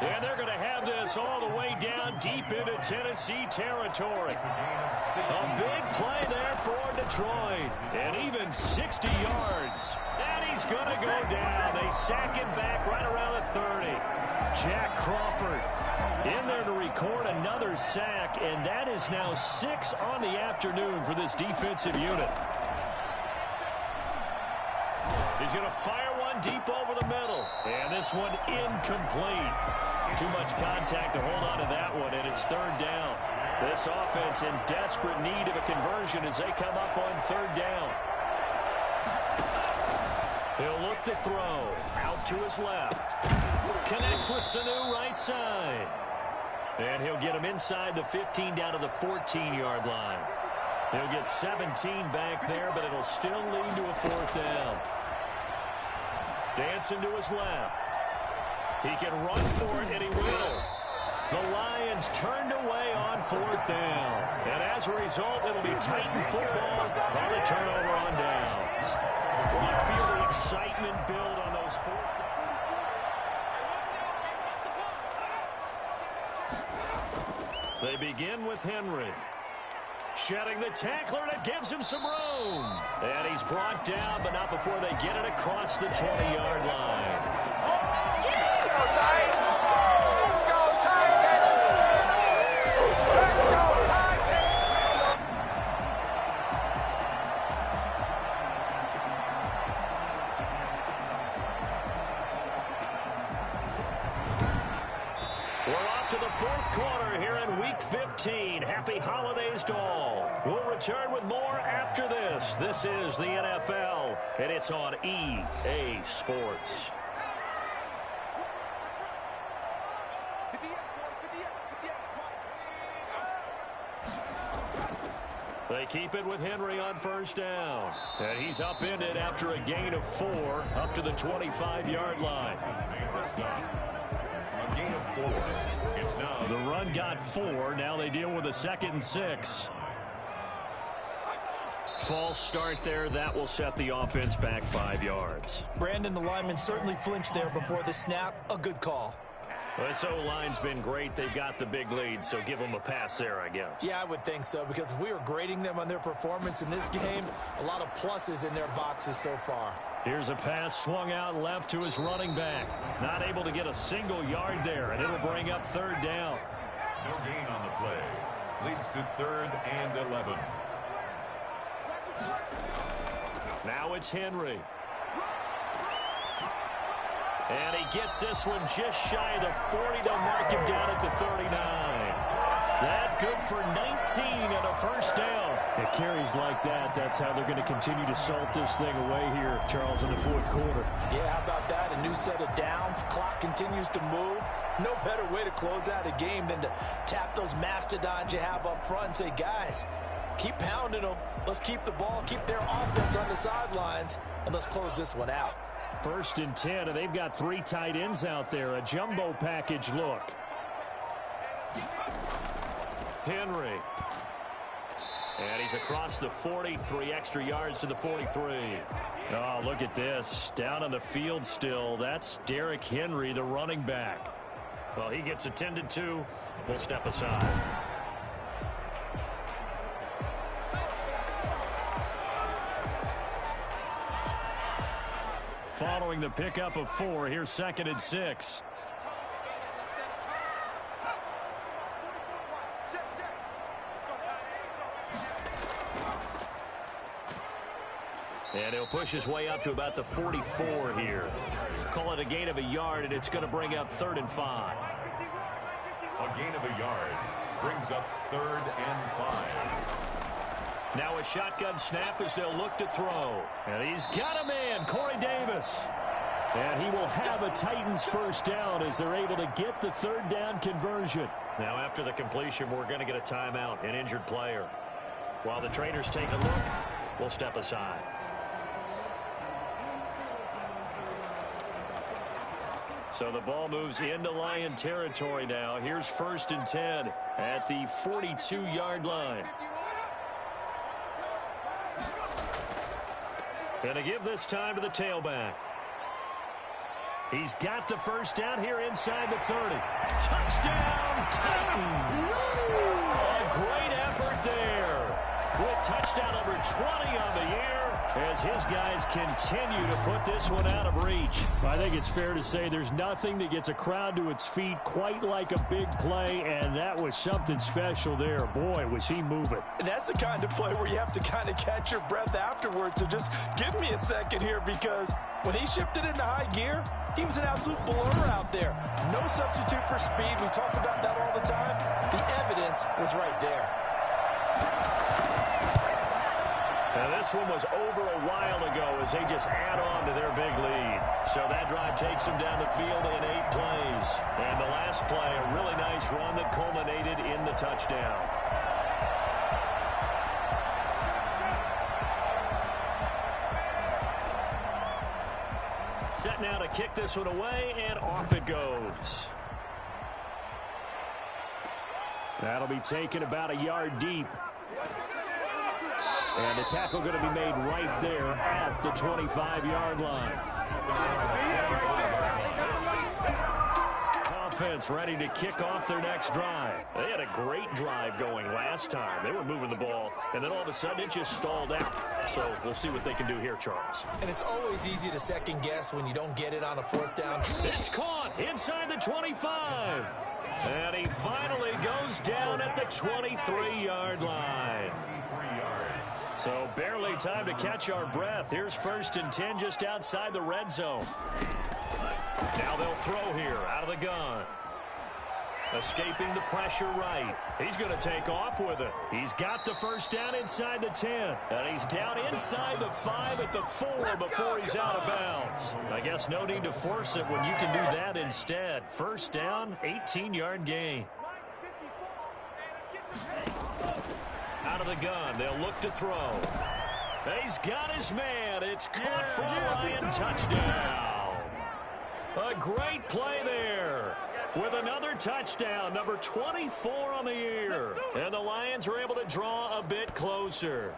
And they're going to have this all the way down deep into Tennessee territory. A big play there for Detroit. And even 60 yards. And he's going to go down. They sack him back right around the 30. Jack Crawford in there to record another sack. And that is now 6 on the afternoon for this defensive unit. He's going to fire one deep over the middle. And this one incomplete. Too much contact to hold on to that one, and it's 3rd down. This offense in desperate need of a conversion as they come up on 3rd down. He'll look to throw. Out to his left. Connects with Sanu right side. And he'll get him inside the 15 down to the 14-yard line. He'll get 17 back there, but it'll still lead to a 4th down. Dancing to his left. He can run for it, and he will. The Lions turned away on 4th down. And as a result, it'll be Titan football on the turnover on downs. Well, you feel the excitement build on those 4th downs. They begin with Henry. Shedding the tackler, and it gives him some room. And he's brought down, but not before they get it across the 20-yard line. Let's go, Titans! Let's go, Titans! Let's go, Titans! We're off to the 4th quarter here in Week 15. Happy holidays to all. We'll return with more after this. This is the NFL, and it's on EA Sports. They keep it with Henry on 1st down. And he's upended after a gain of 4 up to the 25-yard line. A gain of 4. It's now The run got 4. Now they deal with a 2nd and 6. False start there. That will set the offense back 5 yards. Brandon, the lineman certainly flinched there before the snap. A good call. Well, this O-line's been great. They've got the big lead, so give them a pass there, I guess. Yeah, I would think so, because if we were grading them on their performance in this game, a lot of pluses in their boxes so far. Here's a pass swung out left to his running back. Not able to get a single yard there, and it'll bring up 3rd down. no gain on the play. Leads to 3rd and 11. Now it's Henry. And he gets this one just shy of the 40 to mark him down at the 39. That good for 19 and a 1st down. It carries like that. That's how they're going to continue to salt this thing away here, Charles, in the 4th quarter. Yeah, how about that? A new set of downs. Clock continues to move. No better way to close out a game than to tap those mastodons you have up front and say, guys, keep pounding them. Let's keep the ball, keep their offense on the sidelines, and let's close this one out. 1st and 10, and they've got 3 tight ends out there. A jumbo package look. Henry. And he's across the 40, 3 extra yards to the 43. Oh, look at this. Down on the field still. That's Derrick Henry, the running back. Well, he gets attended to. We'll step aside. Following the pickup of 4, here's 2nd and 6. And he'll push his way up to about the 44 here. Call it a gain of a yard, and it's going to bring up 3rd and 5. A gain of a yard brings up 3rd and 5. Now a shotgun snap as they'll look to throw. And he's got a man, Corey Davis. And he will have a Titans 1st down as they're able to get the 3rd down conversion. Now after the completion, we're going to get a timeout, an injured player. While the trainers take a look, we'll step aside. So the ball moves into Lion territory now. Here's 1st and 10 at the 42-yard line. Going to give this time to the tailback. He's got the 1st down here inside the 30. Touchdown, Titans! A great effort there. With touchdown number 20 on the year as his guys continue to put this one out of reach. I think it's fair to say there's nothing that gets a crowd to its feet quite like a big play, and that was something special there. Boy, was he moving. And that's the kind of play where you have to kind of catch your breath afterwards. So just give me a second here, because when he shifted into high gear, he was an absolute blower out there. No substitute for speed. We talk about that all the time. The evidence was right there. This one was over a while ago as they just add on to their big lead. So that drive takes them down the field in 8 plays. And the last play, a really nice run that culminated in the touchdown. Set now to kick this one away, and off it goes. That'll be taken about a yard deep. And the tackle going to be made right there at the 25-yard line. Offense ready to kick off their next drive. They had a great drive going last time. They were moving the ball, and then all of a sudden it just stalled out. So we'll see what they can do here, Charles. And it's always easy to second guess when you don't get it on a 4th down. It's caught inside the 25. And he finally goes down at the 23-yard line. So barely time to catch our breath. Here's 1st and 10 just outside the red zone. Now they'll throw here out of the gun. Escaping the pressure right. He's going to take off with it. He's got the 1st down inside the 10. And he's down inside the 5 at the 4 before he's out of bounds. I guess no need to force it when you can do that instead. 1st down, 18-yard gain. Out of the gun, they'll look to throw. He's got his man. It's caught for a Lion touchdown. A great play there with another touchdown, number 24 on the year. And the Lions are able to draw a bit closer.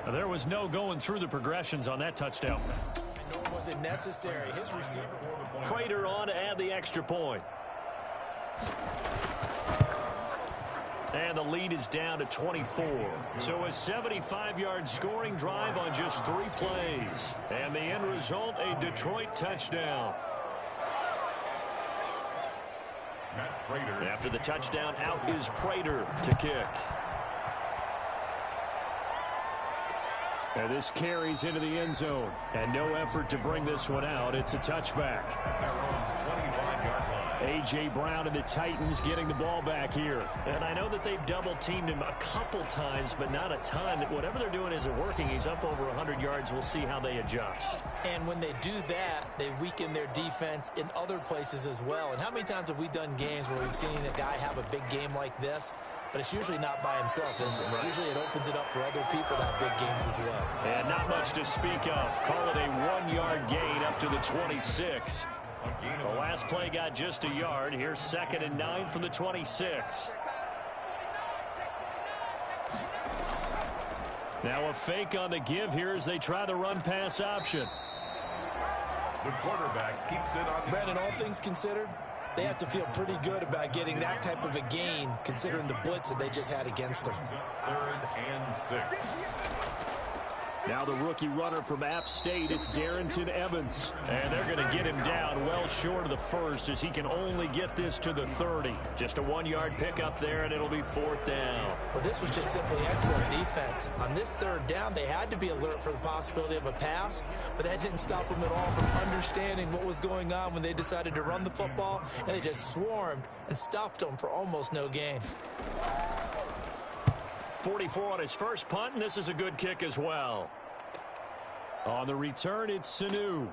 There was no going through the progressions on that touchdown. Nor was it necessary. His receiver. Prater on to add the extra point. And the lead is down to 24. So a 75-yard scoring drive on just 3 plays. And the end result, a Detroit touchdown. After the touchdown, out is Prater to kick. And this carries into the end zone. And no effort to bring this one out. It's a touchback. A.J. Brown and the Titans getting the ball back here. And I know that they've double-teamed him a couple times, but not a ton. Whatever they're doing isn't working. He's up over 100 yards. We'll see how they adjust. And when they do that, they weaken their defense in other places as well. And how many times have we done games where we've seen a guy have a big game like this? But it's usually not by himself, is it? Right. Usually it opens it up for other people to have big games as well. And not much to speak of. Call it a 1-yard gain up to the 26. The last play got just a yard. Here's 2nd and 9 from the 26. Now a fake on the give here as they try the run-pass option. The quarterback keeps it on. Brandon, all things considered, they have to feel pretty good about getting that type of a gain, considering the blitz that they just had against them. 3rd and 6. Now the rookie runner from App State, it's Darrington Evans. And they're going to get him down well short of the 1st as he can only get this to the 30. Just a 1-yard pickup there, and it'll be 4th down. Well, this was just simply excellent defense. On this 3rd down, they had to be alert for the possibility of a pass, but that didn't stop them at all from understanding what was going on when they decided to run the football, and they just swarmed and stuffed them for almost no gain. 44 on his first punt, and this is a good kick as well. On the return, it's Sanu.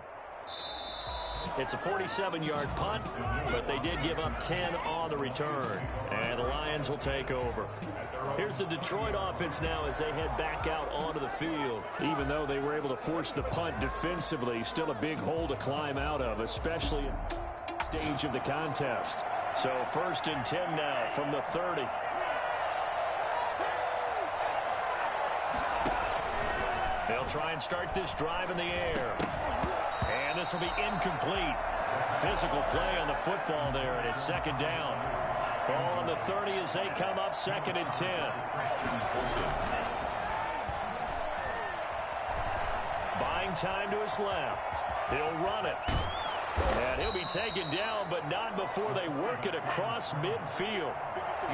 It's a 47-yard punt, but they did give up 10 on the return. And the Lions will take over. Here's the Detroit offense now as they head back out onto the field. Even though they were able to force the punt defensively, still a big hole to climb out of, especially at the stage of the contest. So 1st and 10 now from the 30. They'll try and start this drive in the air. And this will be incomplete. Physical play on the football there, and it's 2nd down. Ball on the 30 as they come up 2nd and 10. Buying time to his left. He'll run it. And he'll be taken down, but not before they work it across midfield.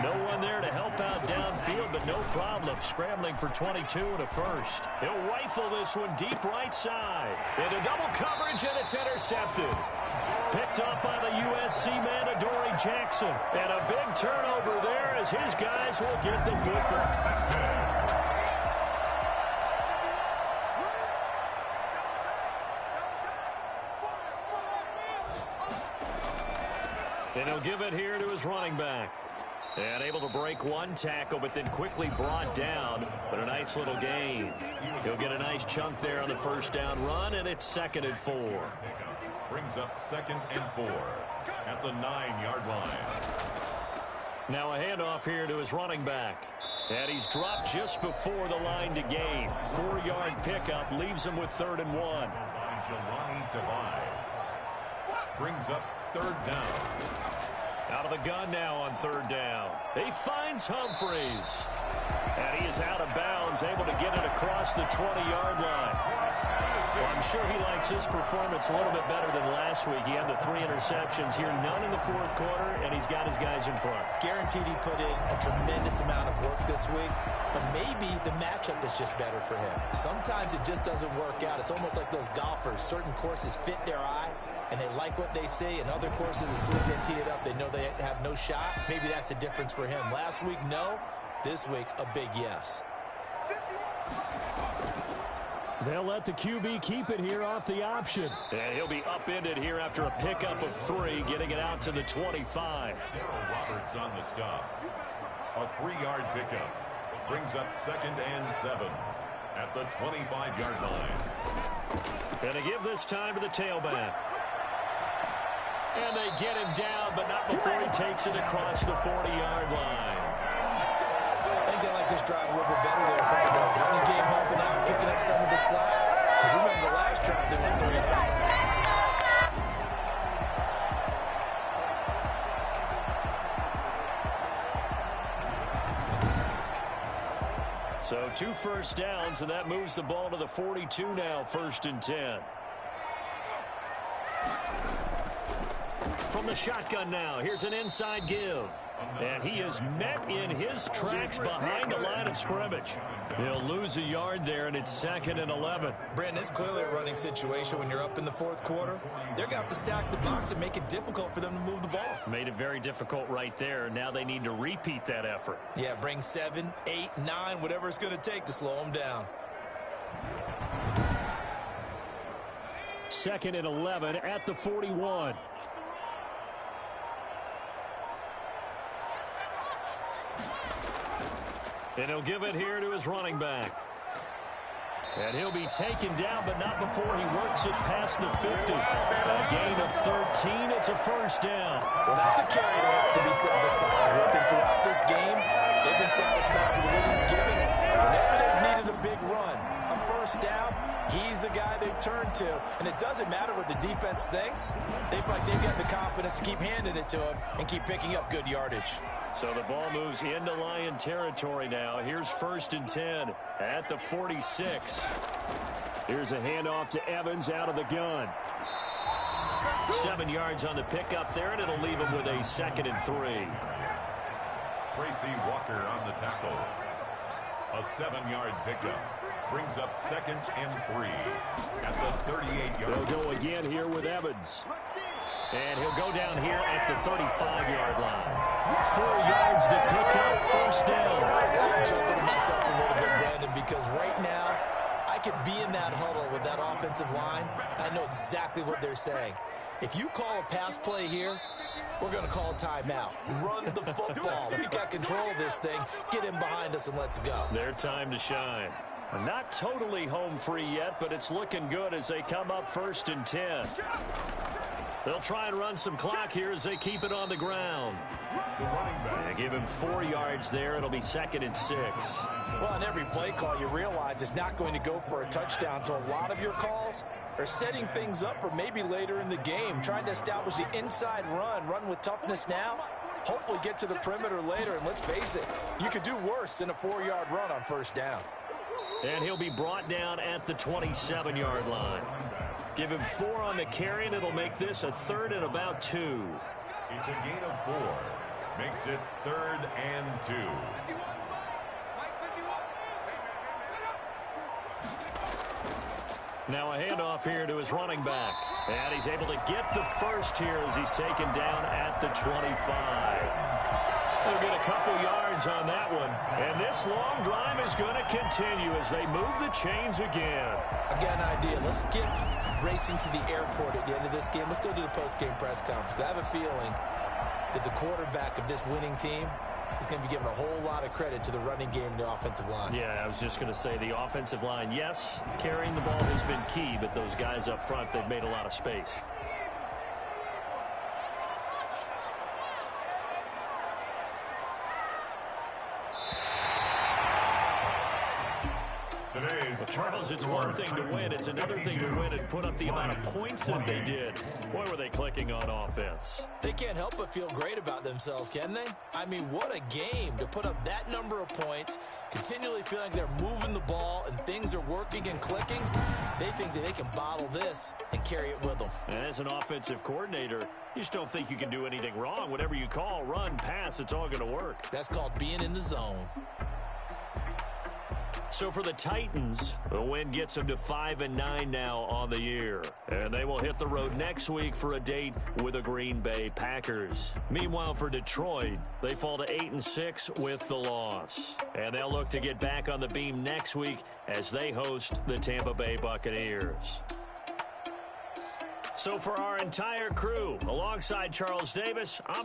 No one there to help out downfield, but no problem. Scrambling for 22 and a 1st. He'll rifle this one deep right side. Into double coverage, and it's intercepted. Picked up by the USC man, Adoree Jackson. And a big turnover there as his guys will get the football. And he'll give it here to his running back. And able to break one tackle, but then quickly brought down. But a nice little gain. He'll get a nice chunk there on the first down run, and it's 2nd and 4. Brings up 2nd and 4 at the 9-yard line. Now a handoff here to his running back. And he's dropped just before the line to gain. 4-yard pickup leaves him with 3rd and 1. Jelani Tavai brings up 3rd down. Out of the gun now on 3rd down. He finds Humphries. And he is out of bounds, able to get it across the 20-yard line. Well, I'm sure he likes his performance a little bit better than last week. He had the 3 interceptions here, none in the 4th quarter, and he's got his guys in front. Guaranteed he put in a tremendous amount of work this week, but maybe the matchup is just better for him. Sometimes it just doesn't work out. It's almost like those golfers. Certain courses fit their eye, and they like what they see, and other courses, as soon as they tee it up, they know they have no shot. Maybe that's the difference for him. Last week, no. This week, a big yes. They'll let the QB keep it here off the option. And he'll be upended here after a pickup of 3, getting it out to the 25. Darryl Roberts on the stop. A 3-yard pickup. Brings up 2nd and 7 at the 25-yard line. And they give this time to the tailback. And they get him down, but not before he takes it across the 40-yard line. I think they like this drive a little bit better there. The running game helping out, picking up some of the slack. Because remember the last drive they went 3 and out. So 2 first downs, and that moves the ball to the 42 now, 1st and 10. From the shotgun now, here's an inside give. And he is met in his tracks behind the line of scrimmage. He'll lose a yard there, and it's 2nd and 11. Brandon, it's clearly a running situation when you're up in the 4th quarter. They're going to have to stack the box and make it difficult for them to move the ball. Made it very difficult right there. Now they need to repeat that effort. Yeah, bring 7, 8, 9, whatever it's going to take to slow them down. 2nd and 11 at the 41. And he'll give it here to his running back. And he'll be taken down, but not before he works it past the 50. A gain of 13. It's a 1st down. Well, that's a carry they have to be satisfied with. And throughout this game, they've been satisfied with what he's given. Whenever they've needed a big run, a 1st down, he's the guy they've turned to. And it doesn't matter what the defense thinks. They've got the confidence to keep handing it to him and keep picking up good yardage. So the ball moves into Lion territory now. Here's 1st and 10 at the 46. Here's a handoff to Evans out of the gun. 7 yards on the pickup there, and it'll leave him with a 2nd and 3. Tracy Walker on the tackle. A 7-yard pickup. Brings up 2nd and 3 at the 38-yard line. They'll go again here with Evans. And he'll go down here at the 35-yard line. 4 yards to pick up, 1st down. I have to chuckle to myself a little bit, Brandon, because right now I could be in that huddle with that offensive line. I know exactly what they're saying. If you call a pass play here, we're going to call a timeout. Run the football. We got control of this thing. Get in behind us and let's go. Their time to shine. Not totally home free yet, but it's looking good as they come up 1st and 10. They'll try and run some clock here as they keep it on the ground. They give him 4 yards there. It'll be 2nd and 6. Well, on every play call, you realize it's not going to go for a touchdown. So a lot of your calls are setting things up for maybe later in the game, trying to establish the inside run with toughness now, hopefully get to the perimeter later. And let's face it, you could do worse than a 4-yard run on 1st down. And he'll be brought down at the 27-yard line. Give him 4 on the carry, and it'll make this a 3rd and about 2. It's a gain of 4. Makes it 3rd and 2. Now a handoff here to his running back. And he's able to get the 1st here as he's taken down at the 25. They'll get a couple yards on that one. And this long drive is going to continue as they move the chains again. I've got an idea. Let's skip racing to the airport at the end of this game. Let's go to the post-game press conference. I have a feeling that the quarterback of this winning team is going to be given a whole lot of credit to the running game and the offensive line. Yeah, I was just going to say the offensive line, yes, carrying the ball has been key, but those guys up front, they've made a lot of space. Well, Charles, it's one thing to win. It's another thing to win and put up the amount of points that they did. Boy, were they clicking on offense. They can't help but feel great about themselves, can they? I mean, what a game to put up that number of points, continually feeling like they're moving the ball and things are working and clicking. They think that they can bottle this and carry it with them. And as an offensive coordinator, you just don't think you can do anything wrong. Whatever you call, run, pass, it's all going to work. That's called being in the zone. So for the Titans, the win gets them to 5-9 now on the year. And they will hit the road next week for a date with the Green Bay Packers. Meanwhile, for Detroit, they fall to 8-6 with the loss. And they'll look to get back on the beam next week as they host the Tampa Bay Buccaneers. So for our entire crew, alongside Charles Davis, I'm